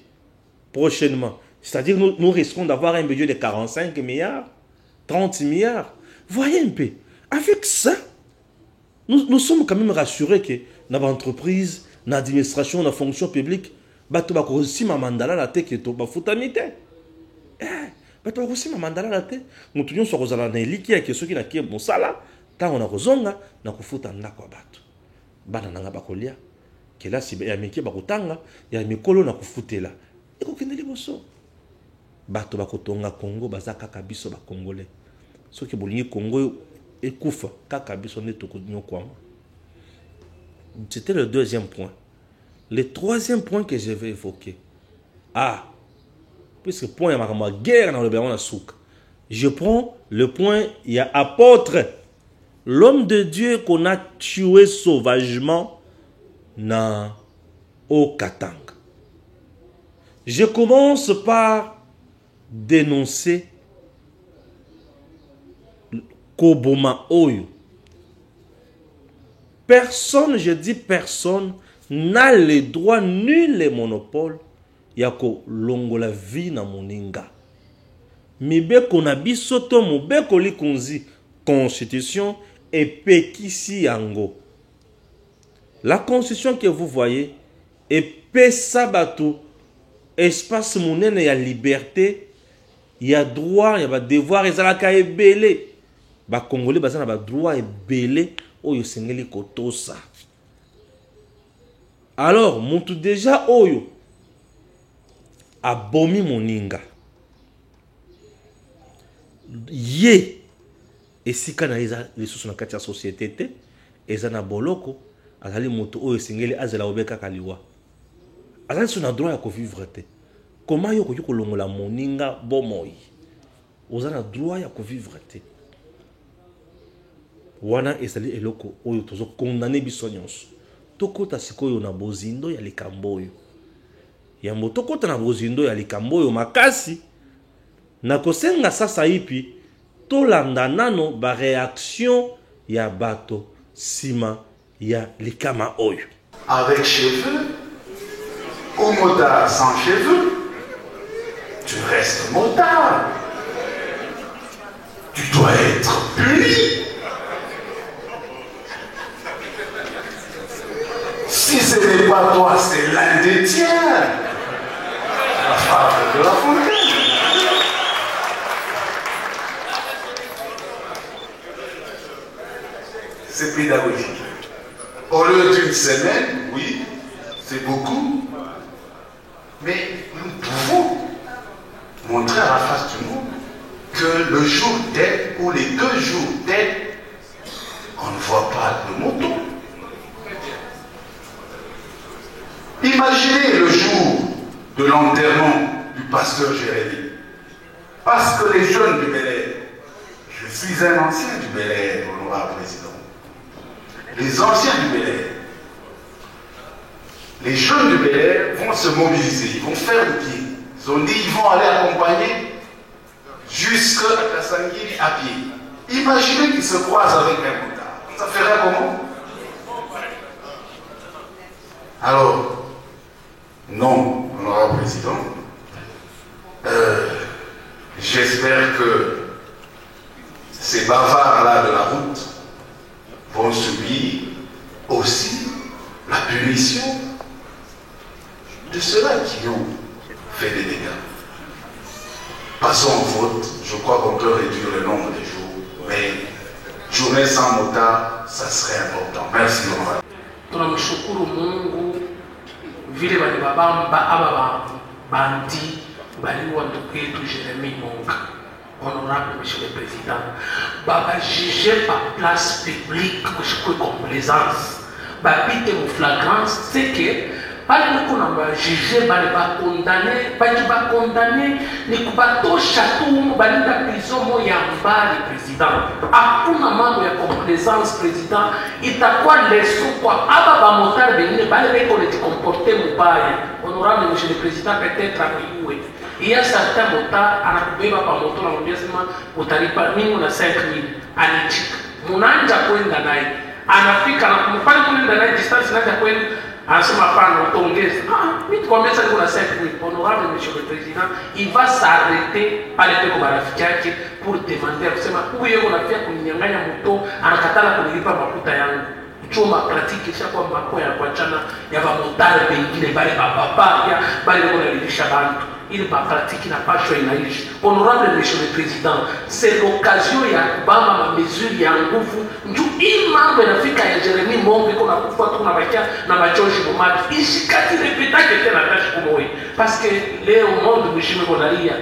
prochainement, c'est-à-dire nous risquons d'avoir un budget de 45 milliards, 30 milliards. Voyez un peu. Avec ça, nous sommes quand même rassurés que dans l'entreprise, dans l'administration, dans la fonction publique, bato ba ko ma mandala la te ke to ba futamite bato ba ko ma mandala la te mutu nyonso ko zala na eliki ya ke soki na kie mosala ta on a kozonga na kufuta ndako bato bana nanga ba kolia ke la si ya meki ba kotanga ya mikolo na kufutela e ko kendeli boso bato ba kotonga Congo baza kaka biso ba congolais soki bolingi Congo ekufa kaka biso ne to ko nyokwama. C'était le deuxième point. Le troisième point que je vais évoquer. Puisque point il y a ma guerre dans le Béron à Souk. Je prends le point, il y a apôtre, l'homme de Dieu qu'on a tué sauvagement au Katanga. Je commence par dénoncer Koboma Oyo. Personne, je dis personne, n'a le droit ni le monopole yako longo la vie na moninga. Mibeko na bisoto mobeko likunzi constitution et pekisi yango. La constitution que vous voyez est pesabatu espace monene ya liberté, ya droit, ya ba devoir ezalaka ebele. Ba congolais bazana ba droit ebele oyo sengeli kotosa. Alors, mutu déjà oyo abomi moninga. Ye esika na eza lisusu na kati ya société te eza na boloko azali mutu oyo singeli azela obeka kaliwa. Azali suna droit ya ko vivre te. Comment yo ko kolongola moninga bomoi? Oza na droit ya ko vivre te. Wana ezali eloko oyo tozo condamner biso nyonso. Tokota sikoyo na bozindo ya likamboyo. Yambo tokota na bozindo ya likamboyo makasi. Na kosenga sasa ipi tolanda nano ba réaction ya bato sima ya likama oyo. Avec cheveux ou motard sans cheveux, tu restes motard. Tu dois être puni. Si ce n'est pas toi, c'est l'un des tiens. La fable de la fontaine. pédagogique. Au lieu d'une semaine, oui, c'est beaucoup, mais nous pouvons montrer à la face du monde que le jour d'aide ou les 2 jours d'aide, on ne voit pas de moto. Imaginez le jour de l'enterrement du pasteur Jérémie. Parce que les jeunes du Bel-Air, je suis un ancien du Bel-Air, honorable président. Les anciens du Bel-Air, les jeunes du Bel-Air vont se mobiliser, ils vont faire le pied. Ils ont dit qu'ils vont aller accompagner jusqu'à Kassangiri à pied. Imaginez qu'ils se croisent avec un motard. Ça ferait comment? Alors, non, honorable président, j'espère que ces bavards-là de la route vont subir aussi la punition de ceux-là qui ont fait des dégâts. Passons au vote. Je crois qu'on peut réduire le nombre de jours, mais journée sans motard, ça serait important. Merci, honorable. Tunamshukuru Mungu vile walibabamba aba bandi baliwa ndugu yetu Jérémie Monga, honorable monsieur le président, baba juge par place publique kushikwe complaisance babite mu flagrance, c'est que pale niko na ba juge bale ba condamné ni kubatosha tu balinda prison moya mbali président. Hakuna mambo ya complaisance président, itakuwa leçon kwa aba ba motard benye bale beko le comporter mubaya. Honorable monsieur le président, peut-être apiwe il y a certains motards anakubeba pa moto na mwambia utalipa mingi na 5000 anichika munanja kwenda naye anafika na kumfanya kwenda naye distance naja kwenda anasema pana utongeza mimi tukwambia niko na 5000. Honorable monsieur le président, il va s'arrêter pale peko barafiki yake pour demander kusema huyu yeye unafia kuninyang'anya moto anakatala kunilipa makuta yangu. Choma pratique kisha kwa mako ya kuachana ya vamotare pengine bale baba ya bale wanalilisha bantu ili pa pratique na pasho inaishi. Honorable monsieur le président, c'est l'occasion ya kubamba ma mesure ya nguvu nju hii mambo yanafika ya Jérémie Monga iko na kufa tu na bakia na machozi bomati ishikati repetake tena tashi kumoe parce que leo monde mshime konalia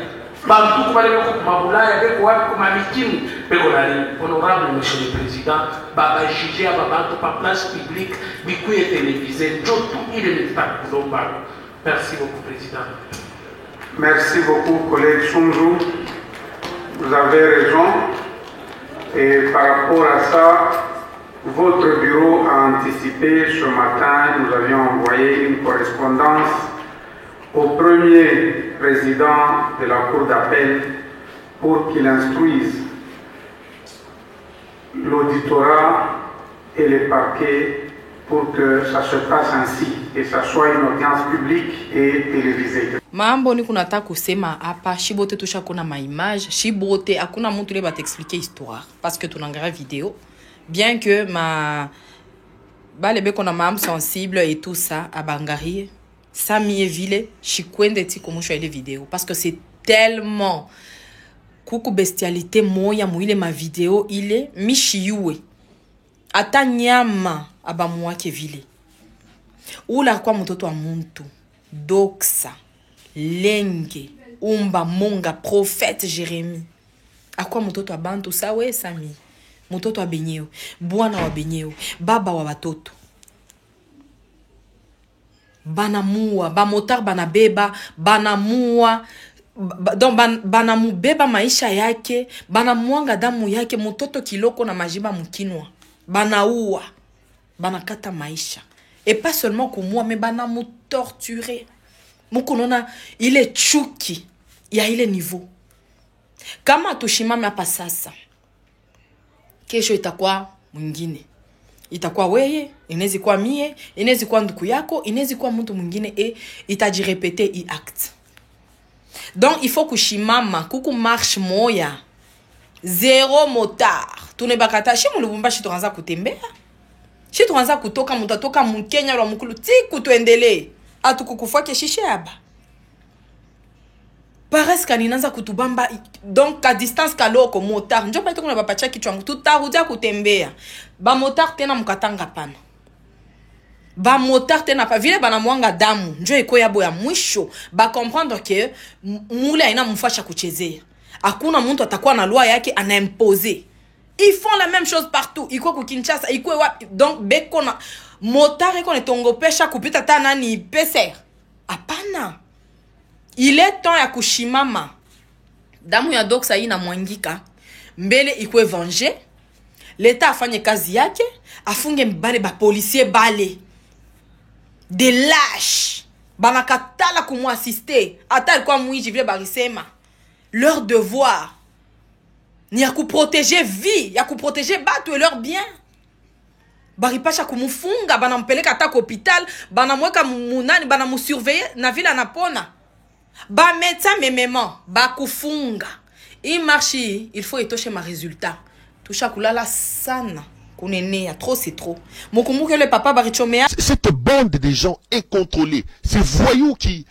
bantu kubale ko mabulaya beko wapi kuma mikini beko nalia. Honorable monsieur le président, baba juge ya babantu pa place publique bikuye télévisé njo tu ile nita kulomba. Merci beaucoup président. Merci beaucoup, collègue Sonjou. Vous avez raison. Et par rapport à ça, votre bureau a anticipé ce matin, nous avions envoyé une correspondance au premier président de la Cour d'appel pour qu'il instruise l'auditorat et les parquets pour que ça se passe ainsi et ça soit une audience publique et télévisée. Mambo ni kunataka kusema hapa shibote tusha kuna maimage shibote hakuna mtu leba t'expliquer histoire parce que tunaangalia vidéo bien que ma bale beko na mam sensible et tout ça abangari ça mievile shikwende ti komusho ile vidéo parce que c'est tellement kuku bestialité moya muile ma vidéo ile michiwe ata nyama abamwake vile ula kwa mtoto wa muntu doksa lenge umba monga prophète Jérémie akwa mtoto wa bantu sawe sami mtoto wa benyeo bwana wa benyeo baba wa watoto banamua ba motar banabeba banamua donc banamubeba maisha yake banamwanga damu yake mtoto kiloko na majiba mkinwa banaua banakata maisha et pas seulement que moi mais banamu torturer mukunona ile chuki ya ile niveau kama tushimame hapa sasa kesho itakuwa mwingine itakuwa weye inaweza kuwa mie inaweza kuwa ndugu yako inaweza kuwa mtu mwingine et itajirepete i acte donc il faut kushimama kuku marche moya zéro motard tunebakata shi mulubumbashi tuanza kutembea shi tuanza kutoka mutatoka mukenya wa mukulu tiku tuendelee atukukufake shishe aba Pareska ninaanza kutubamba donc à distance kaloko motard njo paito kuna bapacha kichwangu tutarudia kutembea ba motard tena mkatanga pana ba motard tena pa vile bana mwanga damu njo iko yabo ya mwisho ba comprendre que mule aina mfasha kuchezea hakuna mtu atakuwa na loi yake ana imposer. Ils font la même chose partout iko ku Kinshasa iko wapi donc beko na motard iko netongopesha kupita tana ni peser hapana. Il est temps ya kushimama. Damu ya doksa hii na mwangika. Mbele ikwe venger. L'État afanye kazi yake. Afunge mbale ba policier bale. Des lâches. Banakatala kumu assister. Ata alikuwa mwiji vile barisema. Leur devoir. Ni ya kuprotéger vie. Ya kuprotéger batu et leur bien. Baripasha kumufunga. Banampeleka ata hôpital. Banamweka munani. Banamusurveiller. Na vile anapona. Ba médecin memement ba kufunga il marche il faut etoshe ma résultat toucha kulala sana kunenea trop c'est trop mokumbuke le papa barichomea. Cette bande de gens incontrôlés, ces voyous qui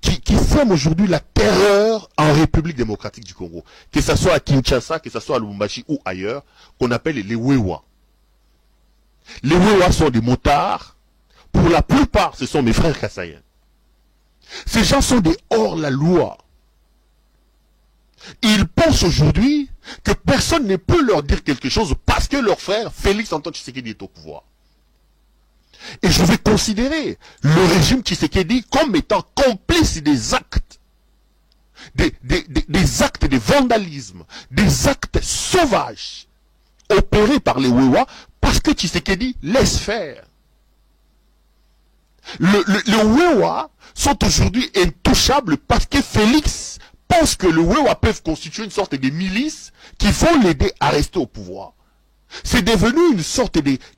sèment aujourd'hui la terreur en République démocratique du Congo, que ce soit à Kinshasa, que ce soit à Lubumbashi ou ailleurs, qu'on appelle les Wewa. Les Wewa sont des motards, pour la plupart ce sont mes frères kassaïens. Ces gens sont des hors-la-loi. Ils pensent aujourd'hui que personne ne peut leur dire quelque chose parce que leur frère, Félix Antoine Tshisekedi, est au pouvoir. Et je vais considérer le régime Tshisekedi comme étant complice des actes. Des actes de vandalisme, des actes sauvages opérés par les Wewa parce que Tshisekedi laisse faire. Les Wewa sont aujourd'hui intouchables parce que Félix pense que les Wewa peuvent constituer une sorte de milice qui vont l'aider à rester au pouvoir. C'est devenu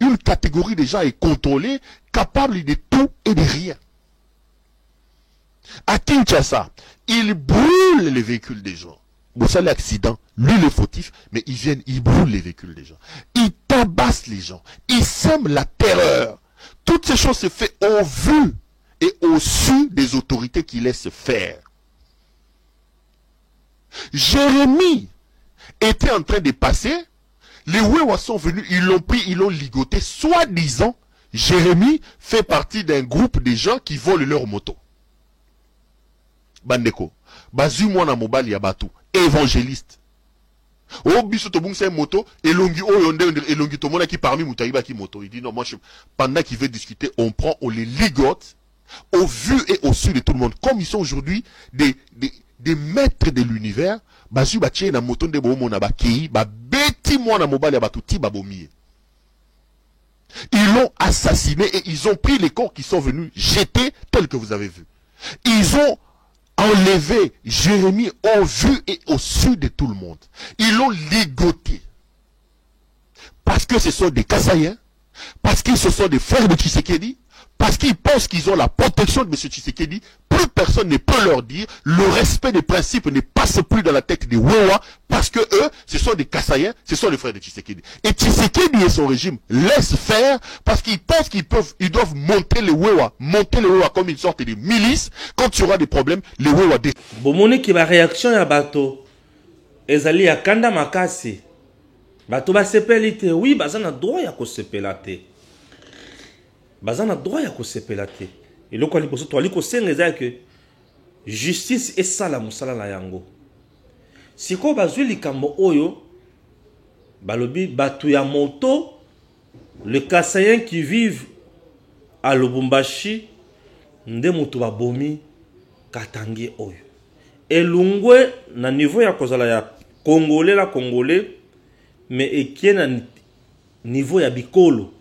une catégorie de gens contrôlés, capables de tout et de rien. À Kinshasa, ils brûlent les véhicules des gens. Bon, ça l'accident, lui le fautif, mais ils brûlent les véhicules des gens. Ils tabassent les gens, ils sèment la terreur. Toutes ces choses se font au vu et au su des autorités qui laissent faire. Jérémie était en train de passer, les Wewa sont venus, ils l'ont pris, ils l'ont ligoté, soi-disant, Jérémie fait partie d'un groupe de gens qui volent leur moto. Bandeko, bazu mwana mobali ya batu, évangéliste. Oh, biso to bungsa moto, elongi o yonde elongi to mona qui parmi mutaïba qui moto. Il dit non, moi pendant qu'il veut discuter, on les ligote au vu et au su de tout le monde. Comme ils sont aujourd'hui des maîtres de l'univers, bazu ba tie na moto nde bo mona ba kei, ba beti mwana mobali ya batuti ba bomie. Ils l'ont assassiné et ils ont pris les corps qui sont venus jeter tels que vous avez vu. Ils ont enlevé Jérémie au vu et au su de tout le monde. Ils l'ont ligoté. Parce que ce sont des Kassaïens, parce qu'ils se sont des frères de Tshisekedi, parce qu'ils pensent qu'ils ont la protection de M. Tshisekedi, plus personne ne peut leur dire, le respect des principes ne passe plus dans la tête des Wewa, parce que eux, ce sont des Kassaïens, ce sont les frères de Tshisekedi. Et Tshisekedi et son régime laissent faire, parce qu'ils pensent ils doivent monter les Wewa comme une sorte de milice. Quand il y aura des problèmes, les Wewa... Bomoni ki ba réaction ya bato, ezali ya kanda makasi. Bato ba sepelite, oui, bazana droit ya ko sepelate. Bazana droit ya ko sepelate. Et le quoi li poso to ali ko senga que justice et sala musala la yango. Siko bazwi likambo oyo balobi batu ya moto, les Kassaïens qui vivent à Lubumbashi nde mutu ba bomi katangi oyo. Elungwe na niveau ya kozala ya congolais mais ekie na niveau ya bikolo.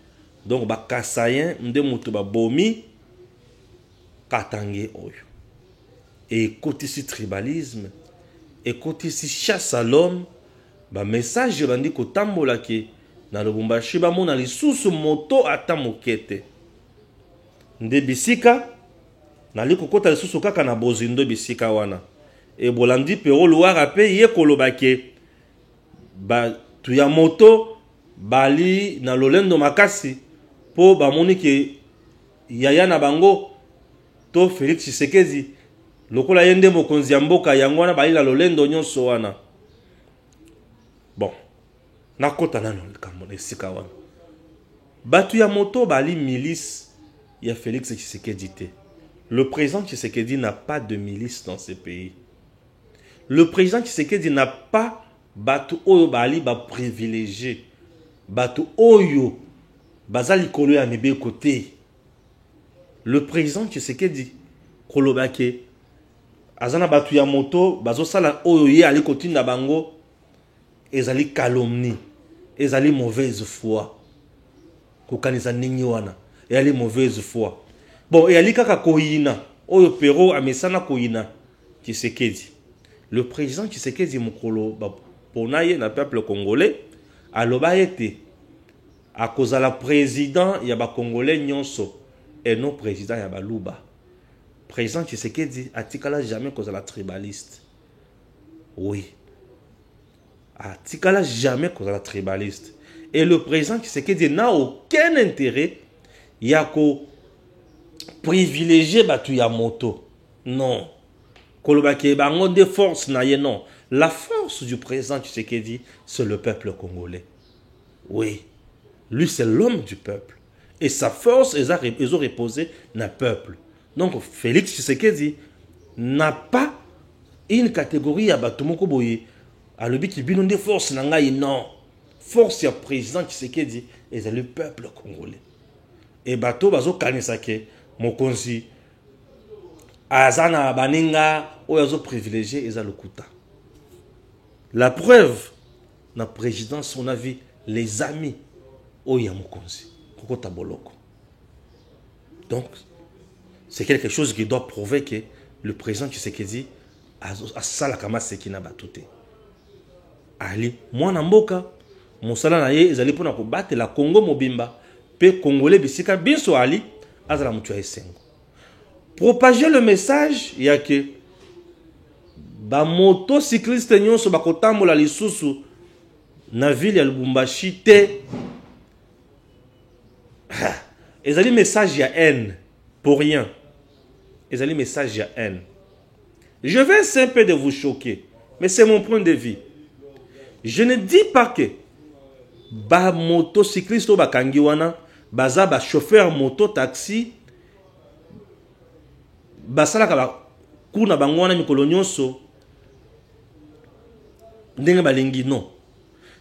Donc ba Kassaïen nde mutu ba bomi katangi oyo. Et côté si tribalisme et côté si chasse à l'homme, ba message bandi ko tambola ke na Lubumbashi ba mona lisusu moto ata mokete. Nde bisika na liko kota lisusu kaka na bozindo bisika wana. Et bolandi pero luara pe ye koloba ke ba tuya moto bali na lolendo makasi po ba moni ke yaya na bango to Félix Tshisekedi lokola yende mokonzi ya mboka yango wana balila lolendo nyonso wana. Bon, nakota nano likambo esika wana. Batu ya moto bali milice ya Félix Tshisekedi te. Le président Tshisekedi n'a pas de milice dans ce pays. Le président Tshisekedi n'a pas batu oyo bali ba privilégié. Batu oyo bazali kolo ya mibe côté. Le président Tshisekedi kolobake azana batu ya moto bazo sala oyo ye ali kotinda bango ezali calomnie, ezali mauvaise foi. Kokanisa ningi wana ezali mauvaise foi. Bon, ezali kaka koyina oyo pero amesana koyina Tshisekedi. Le président Tshisekedi mukolo ponaye na peuple congolais aloba ete akozala président ya ba congolais nyonso et non président ya baluba. Président Tshisekedi atikala jamais kozala tribaliste. Oui. Atikala jamais kozala tribaliste. Et le président Tshisekedi n'a aucun intérêt yako privilégier batu ya moto. Non. Kolobake bango de force na ye non. La force du président Tshisekedi, c'est le peuple congolais. Oui. Lui, c'est l'homme du peuple. Et sa force, ils ont reposé dans le peuple. Donc, Félix Tshisekedi n'a pas une catégorie à Batumoko Boye. À l'objet qui bino de force, non. Force ya président Tshisekedi, et c'est le peuple congolais. Et bato bazo kanisake, mokonzi, azana baninga, oyazo privilégié, et le kuta. La preuve, la présidence, on a vu les amis, oya mokonzi, kokota boloko. Donc, c'est quelque chose qui doit prouver que le président Tshisekedi a salakama sekina batute. Ali, moi namboka, mosala na ye ezali pona ko batela Congo mobimba pe congolais bisika biso ali azala mutu ya esengo. Propager le message ya ke ba motocycliste nyonso bakotambola lisusu na ville ya Lubumbashi te. Ezali message ya haine pour rien. Ezali message ya haine. Je vais essayer un peu de vous choquer, mais c'est mon point de vue. Je ne dis pas que ba motocycliste ou ba kangiwana, baza ba chauffeur moto taxi, basala ka ba kuna bangwana mikolo nyonso ndenge balingi non.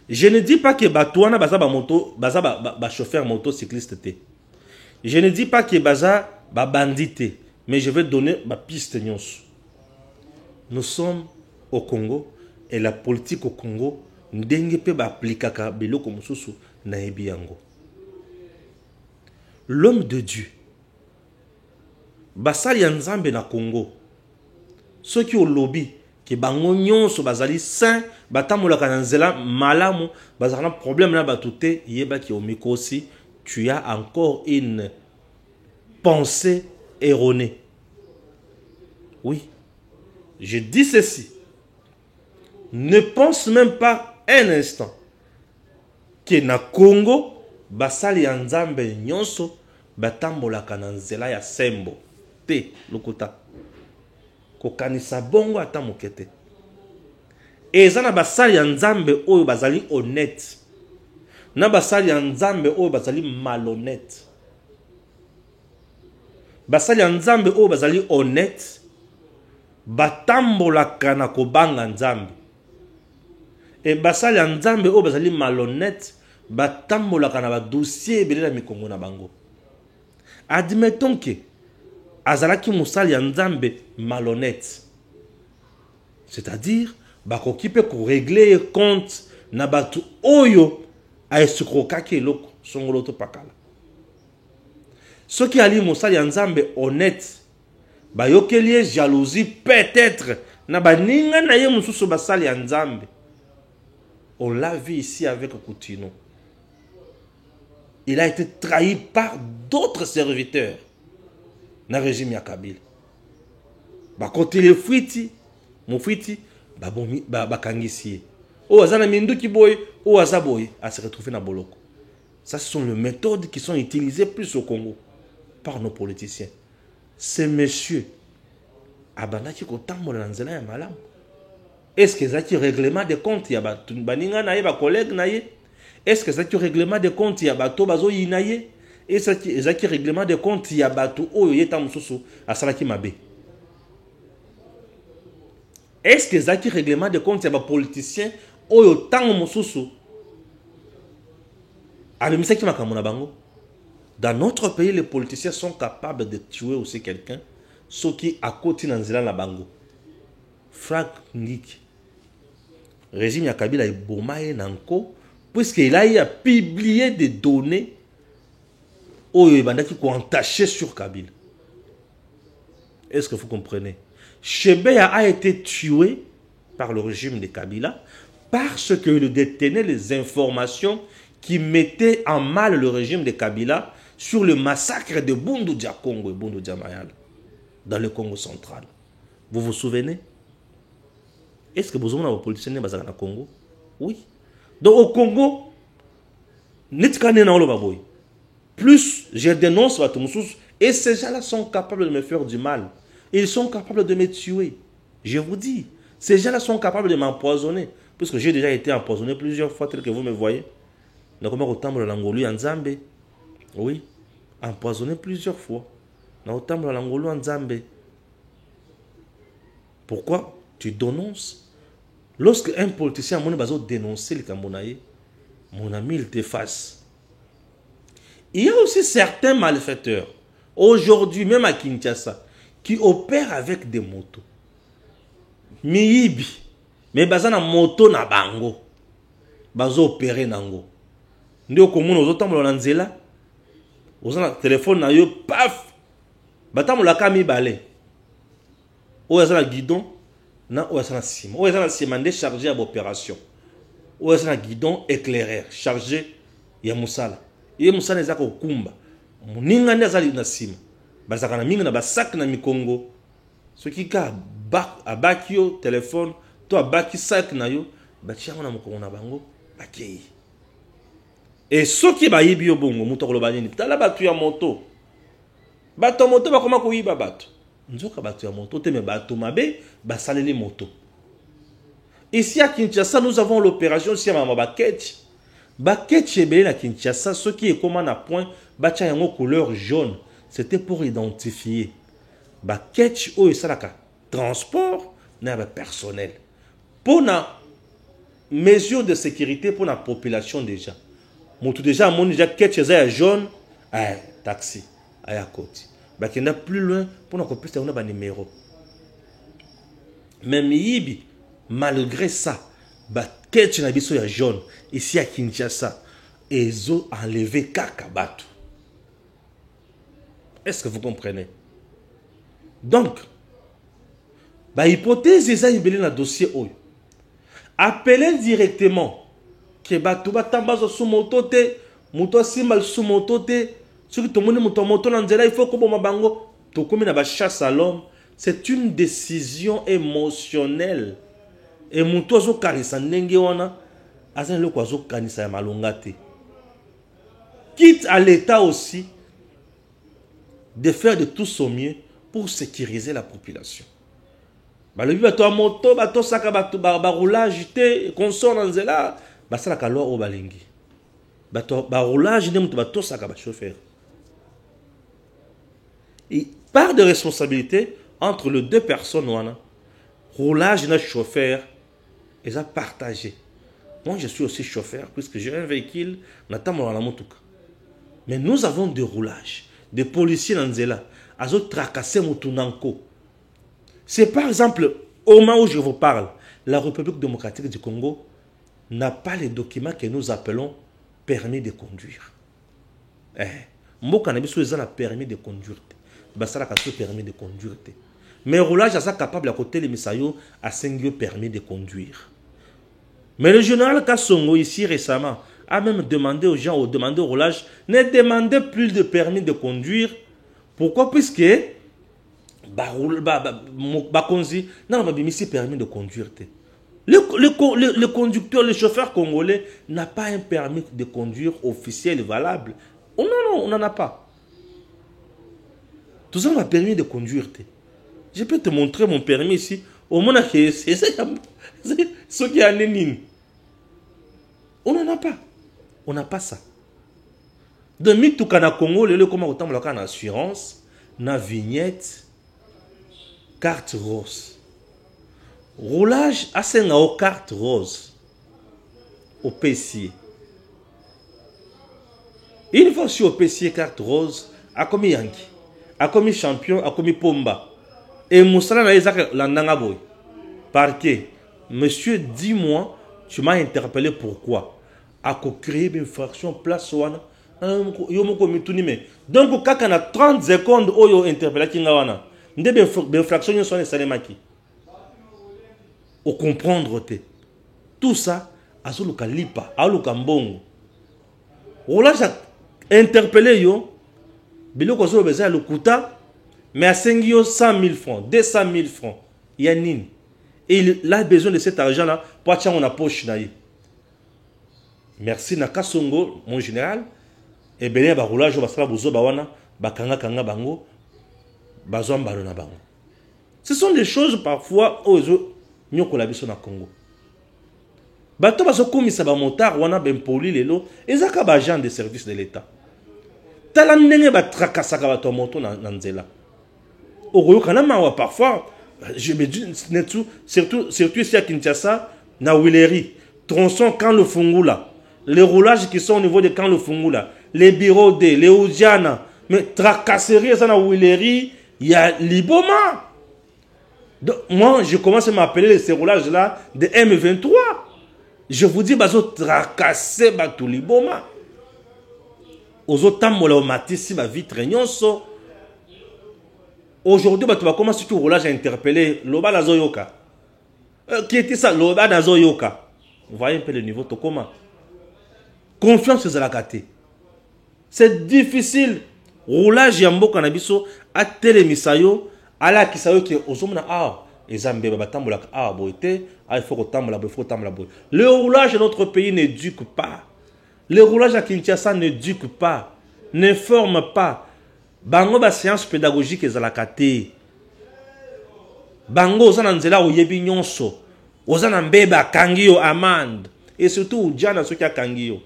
Je ne dis pas que batouana baza ba moto, baza ba chauffeur motocycliste te. Je ne dis pas que baza ba bandité, mais je vais donner ma piste nyonso. Nous sommes au Congo et la politique au Congo ndenge pe ba aplikaka biloko mususu na yebi yango. L'homme de Dieu basali ya Nzambe na Congo, ceux qui au lobby ki bango nyonso bazali saint batamolaka na nzela malamu bazana problème na batute yeba ki omiko aussi tu as encore une pensée erronée. Oui, je dis ceci. Ne pense même pas un instant que na Congo basali ya Nzambe nyonso batambolaka na nzela ya sembo te lokuta kokanisa bongo ata mokete. Eza na basali ya Nzambe oyo bazali honnête, na basali ya Nzambe oyo bazali malhonnête. Basali ya Nzambe oyo bazali honnête batambolaka na kobanga Nzambe. Et basali ya Nzambe oyo bazali malhonnête batambolaka na ba dossier ebele na mikongo na bango. Admettons que azalaki musali ya Nzambe malhonnête, c'est-à-dire bakoki pe ko régler compte na batu oyo a esukokaki eloko songolo to pakala. Ceux qui ali musali ya Nzambe honnête bayokeli jalousie peut-être na baninga na ye mususu basali ya Nzambe. On l'a vu ici avec Koutino. Il a été trahi par d'autres serviteurs dans le régime Yakabila. Côté les friti, mon friti, bakangisi. O azana minduki boy, o azaboy, à se retrouver dans Boloko. Ça, ce sont les méthodes qui sont utilisées plus au Congo par nos politiciens. Ces messieurs abandaki kotambola na nzela ya malamu. Est-ce que ezalaki règlement de compte ya baninga na ye bacollègue na ye? Est-ce que ezalaki règlement de compte ya bato bazoyina ye? Ezalaki règlement de compte ya bato oyo ye ntango mosusu asalaki mabe? Est-ce que ezalaki règlement de compte ya bapoliticien oyo ntango mosusu abimisaki makambo na bango? Dans notre pays, les politiciens sont capables de tuer aussi quelqu'un, ce qui a côté dans la bango. Frank Ngiki, régime ya Kabila Bomaye Nanko, puisqu'il a publié des données où il a entaché sur Kabila. Est-ce que vous comprenez? Chebeya a été tué par le régime de Kabila parce qu'il détenait les informations qui mettaient en mal le régime de Kabila sur le massacre de Bundu Dia Congo et Bundu Dia Mayala dans le Congo central. Vous vous souvenez? Est-ce que vous avez un politicien dans le Congo? Oui. Donc au Congo, plus je dénonce et ces gens-là sont capables de me faire du mal. Ils sont capables de me tuer. Je vous dis, ces gens-là sont capables de m'empoisonner. Puisque j'ai déjà été empoisonné plusieurs fois, tel que vous me voyez. Donc, comment autant de l'Angolou en Zambé? Oui, empoisonné plusieurs fois. Autant de l'Angolou en Zambé. Pourquoi tu dénonces? Lorsque un politicien a dénoncé le Camerounais, mon ami, il t'efface. Il y a aussi certains malfaiteurs, aujourd'hui, même à Kinshasa, qui opèrent avec des motos. Miyibi, mais bazana moto na bango, bazo opérer nango. Ndio komuna ozotambola na nzela, ozana téléphone na yo, paf, batamola kami balé. Oyo azana guidon, na oyo azana sima. Oyo azana sima nde chargé à l'opération. Oyo azana guidon éclaireur, chargé ya musala. Ye musala ezaka okumba. Muninga nde azali na sima. Bazaka na mingi na basak na mikongo. Ce qui ka abaki yo téléphone, to abaki sac na yo, batiango na mokongo na bango, bakei. Et ce qui ba yibi yo bongo, muto koloba nini, tala batu ya moto. Bato moto ba koma ko yiba bato. Nzoka batu ya moto te me bato mabe, ba saleli moto. Ici à Kinshasa, nous avons l'opération si mama baketch. Baketch ebele na Kinshasa, ce qui est comme un point, batia yango couleur jaune. C'était pour identifier. Baketch ou salaka transport na personnel. Pour la mesure de sécurité pour la population déjà. Moto déjà mon déjà ketch est jaune, taxi à côté. Bakenda plus loin pour na copie on a numéro. Mais miyibi malgré ça, baketch na biso ya jaune ici à Kinshasa, ils ont enlevé Kakabatu. Est-ce que vous comprenez? Donc, hypothèse est dans le dossier. Appelez directement que Batouba Tambazo sous moto, Mouto Simbal sous moto, ce que tout le monde moto il faut que mon bango, tout comme une chasse à l'homme, c'est une décision émotionnelle. Et Mouto zo kanisa ndenge wana, azan le kwazo kanisa ya malongate. Quitte à l'État aussi de faire de tout son mieux pour sécuriser la population. Le but bato moto, bato saka bato roulage te consort dans zela, basala ka loi o balingi. Bato roulage ne muto bato saka ba chauffeur. Et part de responsabilité entre les deux personnes wana. Roulage na chauffeur, ils ont partagé. Moi je suis aussi chauffeur puisque j'ai un véhicule, natamo la motuka. Mais nous avons des roulages. Des policiers dans Zela, ils ont tracassé Moutounanko. C'est par exemple, au moment où je vous parle, la République démocratique du Congo n'a pas les documents que nous appelons permis de conduire. Moi, quand on a permis de conduire, c'est un permis de conduire. Mais roulage, est capable à côté de Misayo à 5 permis de conduire. Mais le général Kassongo, ici récemment, a même demandé aux gens, demandé au roulage, ne demandez plus de permis de conduire. Pourquoi? Puisque Bakonzi n'a pas permis de conduire. Le conducteur, le chauffeur congolais n'a pas un permis de conduire officiel valable. Oh non, on n'en a pas. Tout ça, on a permis de conduire. Je peux te montrer mon permis ici. Au moins, c'est ce qui a nini. On n'en a pas. On n'a pas ça. De tout kana Congo, le comment autant la en assurance, na vignette, carte rose. Roulage à une carte rose au PC. Une fois sur au PC carte rose, a commis Yankee, a commis champion, a commis Pomba. Et Moussala na ezaka landanga boy. Parquet. Monsieur, dis-moi, tu m'as interpellé pourquoi? A créé une fraction place wana. Donc quand on a 30 secondes où yo interpellé kinga wana. Ndebe fraction yo sonne salemaki. Au comprendre te. Tout ça azuluka lipa, aluka mbongo. Ola ja interpellé yo biloko zo beza le kuta. Mais à 100 000 francs, 200 000 francs, il y a nini. Et il a besoin de cet argent-là pour acheter dans poche. Merci Naka Songo, mon général. Et bien, il roulage, ce sont des choses parfois où nous avons la vision au Congo. Bato baso komisa ba motard wana ben poli lelo ezaka ba agent de service de l'État. Tala ndenge ba trakasaka bato moto na nzela. Parfois, je me dis, surtout ici à Kinshasa, na Willery, tronçon quand le Fungula, les roulages qui sont au niveau de quand le Fungula, les bureaux de, les Oudjana, mais tracasserie, ça na Willery, il y a Liboma. Donc, moi, je commence à m'appeler ces roulages-là de M23. Je vous dis, bazo tracasser batou Liboma. Aux autres mola matisi ba vitre nyonso. Aujourd'hui, tu vas commencer sur le roulage à interpeller Loba Nazoyoka. Qui était ça? Loba Nazoyoka. Vous voyez un peu le niveau, to comment? Confiance sur la gâté. C'est difficile. Roulage yambo kanabiso à telemisayo à la kisayo qui aux hommes ah ezambe batambola ah boité ah il faut tambola il faut tambola. Le roulage de notre pays n'éduque pas. Le roulage à Kinshasa n'éduque pas, ne forme pas. Bango ba séance pédagogique ezalaka te. Bango ozana nzela oyebi nyonso. Ozana mbeba kangio amande. Et surtout jana soki akangio.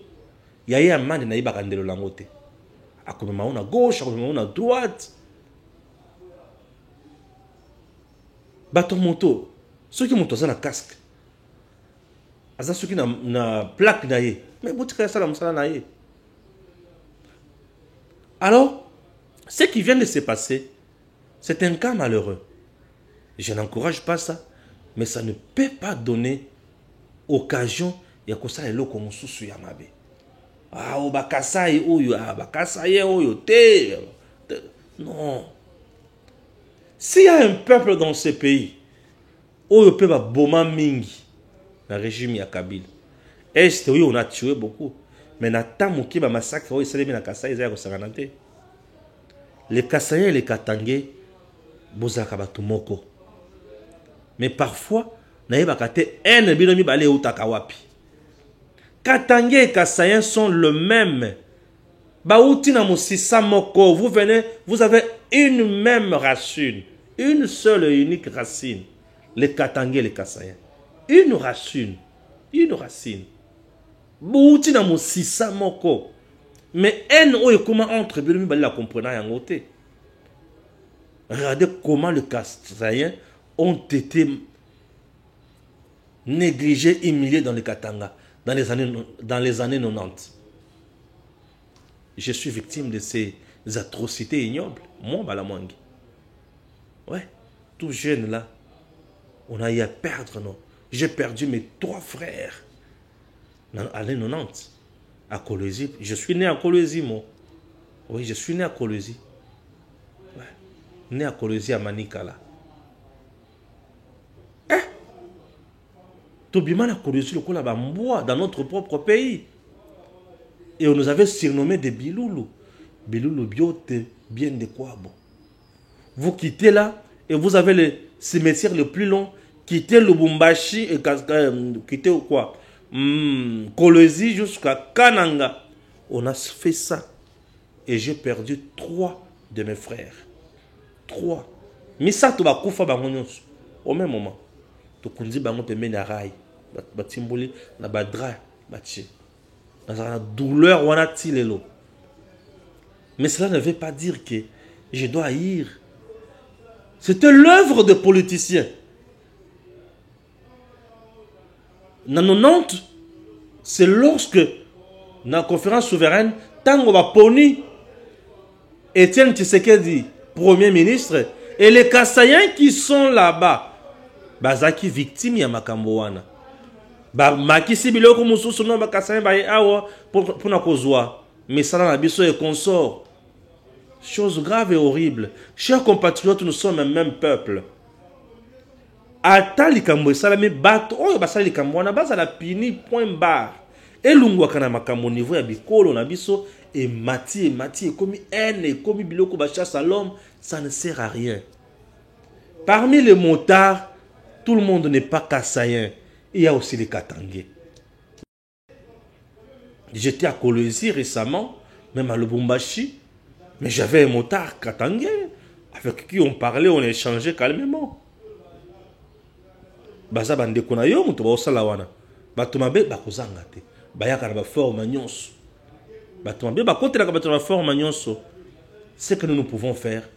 Yaye amande na yeba kandelo lango te. Akomema ona gauche, akomema ona droite. Bato moto, soki moto azana casque. Aza soki na plaque na ye. Mais botika sala musala na ye. Alors ce qui vient de se passer, c'est un cas malheureux. Je n'encourage pas ça, mais ça ne peut pas donner occasion ya kosa eloko mosusu ya mabe. Ah, o bakasai oyo, ah bakasai oyo te. Non. S'il y a un peuple dans ce pays, oyo pe ba boma mingi na régime ya Kabila. Est oui, on a tué beaucoup, mais na tamuki ba massacre oyo selemi na Kasai za ko sanganate. Les Kassaïens et les Katangais, bozaka batu moko. Mais parfois, naïba kate en binomi bale utakawapi. Katangais et Kassaïens sont le même. Baouti na musisa moko, vous venez, vous avez une même racine, une seule et unique racine. Les Katangais et les Kassaïens. Une racine, une racine. Baouti na musisa moko. Mais en comment entre binomi bale la comprenant en côté. Regardez comment les Kassaïens ont été négligés, humiliés dans les Katanga dans les années 90. Je suis victime de ces atrocités ignobles. Moi, Balamwangi. Ouais, tout jeune là, on a eu à perdre, non. J'ai perdu mes 3 frères dans l'année 90 à Kolwezi. Je suis né à Kolwezi, moi. Oui, je suis né à Kolwezi. Ouais. Né à Kolwezi à Manikala. Tobimana Kolwezi le kola bamboa dans notre propre pays. Et on nous avait surnommé des Biloulou. Biloulou biote bien de quoi bon. Vous quittez là et vous avez le cimetière le plus long. Quittez Lubumbashi et quittez quoi? Kolwezi jusqu'à Kananga. On a fait ça. Et j'ai perdu 3 de mes frères. 3. misato bakufa bango nyonso au même moment tokundi bango pembeni ya rail batimboli na badra batie nazala na douleur wana ti lelo. Mais cela ne veut pas dire que je dois haïr. C'était l'œuvre de politiciens. Dans 90, c'est lorsque, dans la conférence souveraine, Tango Baponi, Étienne Tshisekedi, Premier ministre, et les Kassaïens qui sont là-bas, Bazaki victime ya Makamboana. Makisi biloko mususu no Kassaïen ba awa pour na kozwa. Mais ça dans la biso et consort. Chose grave et horrible. Chers compatriotes, nous sommes un même peuple. Ata likambo esalami bato oyo basala likambo wana bazala pini point barre. Elungwaka na makambo niveau ya bikolo na biso et mati ekomi haine ekomi biloko ba chasse à l'homme, ça ne sert à rien. Parmi les motards, tout le monde n'est pas kassaïen. Il y a aussi les Katangais. J'étais à Kolwezi récemment, même à Lubumbashi. Mais j'avais un motard katangais avec qui on parlait, on échangeait calmement. Baza bande kona yo muto ba osala wana. Bato mabe bakozanga te. Bayaka na ba forme nyonso. Bato mabe bakotela ka bato na forme nyonso. Ce que nous pouvons faire,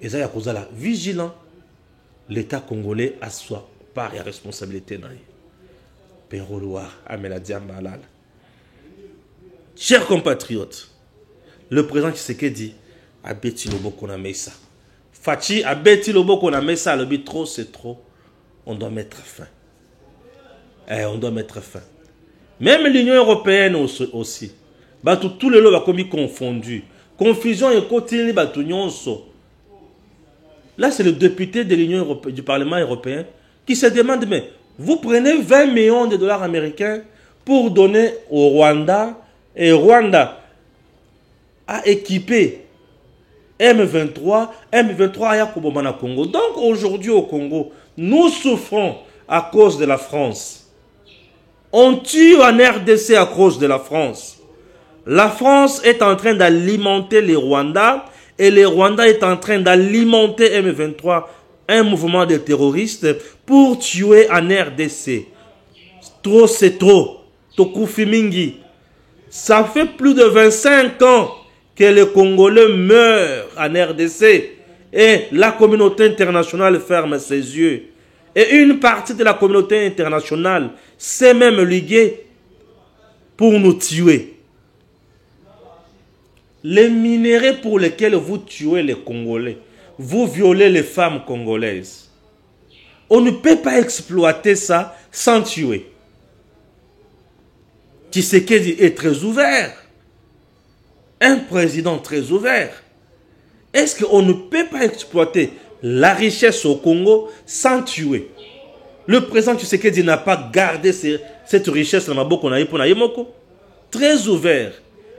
ezaya kozala vigilant. L'État congolais a soi part et responsabilité na ye. Pero Loire amela diamba alala. Chers compatriotes, le président Tshisekedi a bêti le boko na mesa. Fachi a bêti le boko na mesa. Le but trop, c'est trop. On doit mettre fin. On doit mettre fin. Même l'Union européenne aussi. Tous les lois sont confondus. Confusion et continue. Là, c'est le député de l'Union européenne, du Parlement européen, qui se demande, mais vous prenez 20 millions de dollars américains pour donner au Rwanda, et Rwanda a équipé M23 à Congo. Donc aujourd'hui au Congo, nous souffrons à cause de la France. On tue en RDC à cause de la France. La France est en train d'alimenter les Rwandais et les Rwandais est en train d'alimenter M23, un mouvement de terroristes, pour tuer en RDC. Trop c'est trop. Tokufi mingi. Ça fait plus de 25 ans que les Congolais meurent en RDC et la communauté internationale ferme ses yeux. Et une partie de la communauté internationale s'est même liguée pour nous tuer. Les minéraux pour lesquels vous tuez les Congolais, vous violez les femmes congolaises. On ne peut pas exploiter ça sans tuer. Tshisekedi est très ouvert. Un président très ouvert. Est-ce qu'on ne peut pas exploiter la richesse au Congo sans tuer? Le président Tshisekedi n'a pas gardé cette richesse dans Maboko Naïmoko. Très ouvert.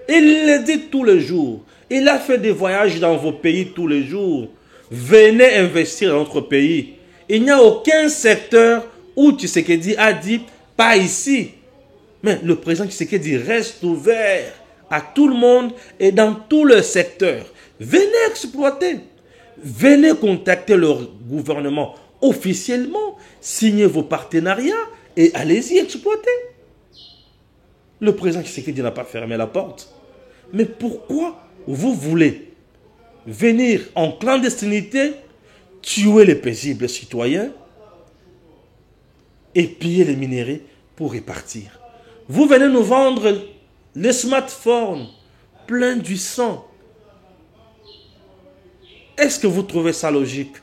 Il le dit tous les jours. Il a fait des voyages dans vos pays tous les jours. Venez investir dans notre pays. Il n'y a aucun secteur où Tshisekedi a dit pas ici. Mais le président Tshisekedi reste ouvert à tout le monde et dans tous les secteurs. Venez exploiter. Venez contacter le gouvernement officiellement. Signez vos partenariats et allez-y exploiter. Le président Tshisekedi n'a pas fermé la porte. Mais pourquoi vous voulez venir en clandestinité, tuer les paisibles citoyens et piller les minéraux pour répartir? Vous venez nous vendre les smartphones pleins du sang. Est-ce que vous trouvez ça logique?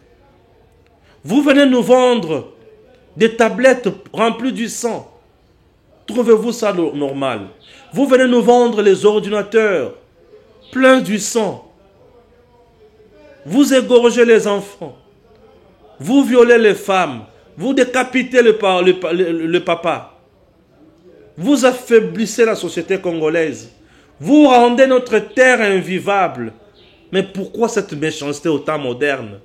Vous venez nous vendre des tablettes remplies du sang. Trouvez-vous ça normal? Vous venez nous vendre les ordinateurs pleins du sang. Vous égorgez les enfants. Vous violez les femmes. Vous décapitez le papa. Vous affaiblissez la société congolaise. Vous rendez notre terre invivable. Mais pourquoi cette méchanceté au temps moderne?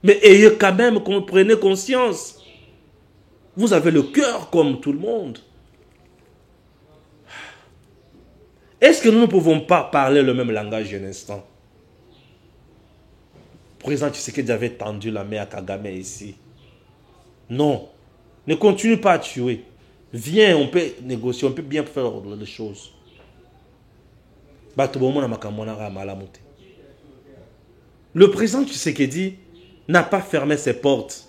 Mais ayez quand même, prenez conscience. Vous avez le cœur comme tout le monde. Est-ce que nous ne pouvons pas parler le même langage un instant? président Tshisekedi avait tendu la main à Kagame ici. Non. Ne continue pas à tuer. Viens, on peut négocier, on peut bien faire les choses. Le président Tshisekedi n'a pas fermé ses portes.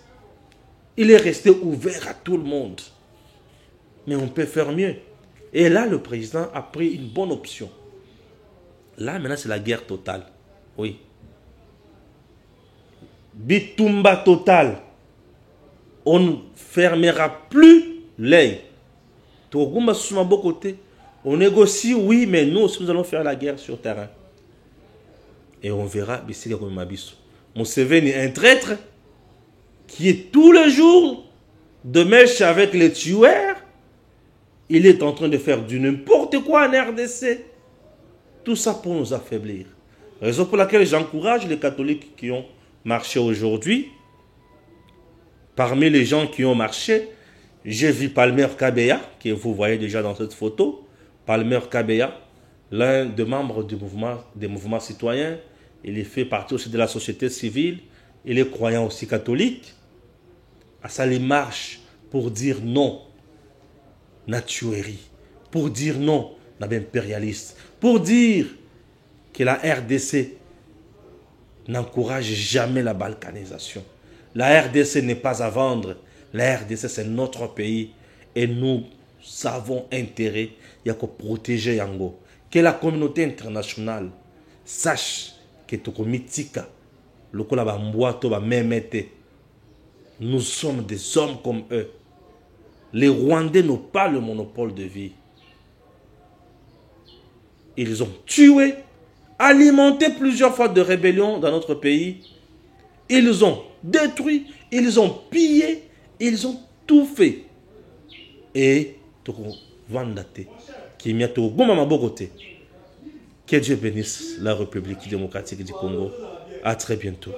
Il est resté ouvert à tout le monde. Mais on peut faire mieux. Et là, le président a pris une bonne option. Là, maintenant, c'est la guerre totale. Oui. Bitumba total. On ne fermera plus l'œil. On négocie, oui, mais nous aussi, nous allons faire la guerre sur terrain. Et on verra, Museveni est un traître qui est tous les jours de mèche avec les tueurs. Il est en train de faire du n'importe quoi en RDC. Tout ça pour nous affaiblir. Raison pour laquelle j'encourage les catholiques qui ont marché aujourd'hui. Parmi les gens qui ont marché, j'ai vu Palmer Kabeya, que vous voyez déjà dans cette photo. Palmer Kabeya, l'un des membres des mouvements citoyens. Il est fait partie aussi de la société civile. Il est croyant aussi catholique. À ça, il marche pour dire non à la tuerie, pour dire non à l'impérialiste, pour dire que la RDC n'encourage jamais la balkanisation. La RDC n'est pas à vendre. La RDC, c'est notre pays. Et nous avons intérêt à protéger Yango. Que la communauté internationale sache que nous sommes des hommes comme eux. Les Rwandais n'ont pas le monopole de vie. Ils ont tué, alimenté plusieurs fois de rébellions dans notre pays. Ils ont détruit, ils ont pillé, ils ont tout fait. Et que Dieu bénisse la République démocratique du Congo. À très bientôt.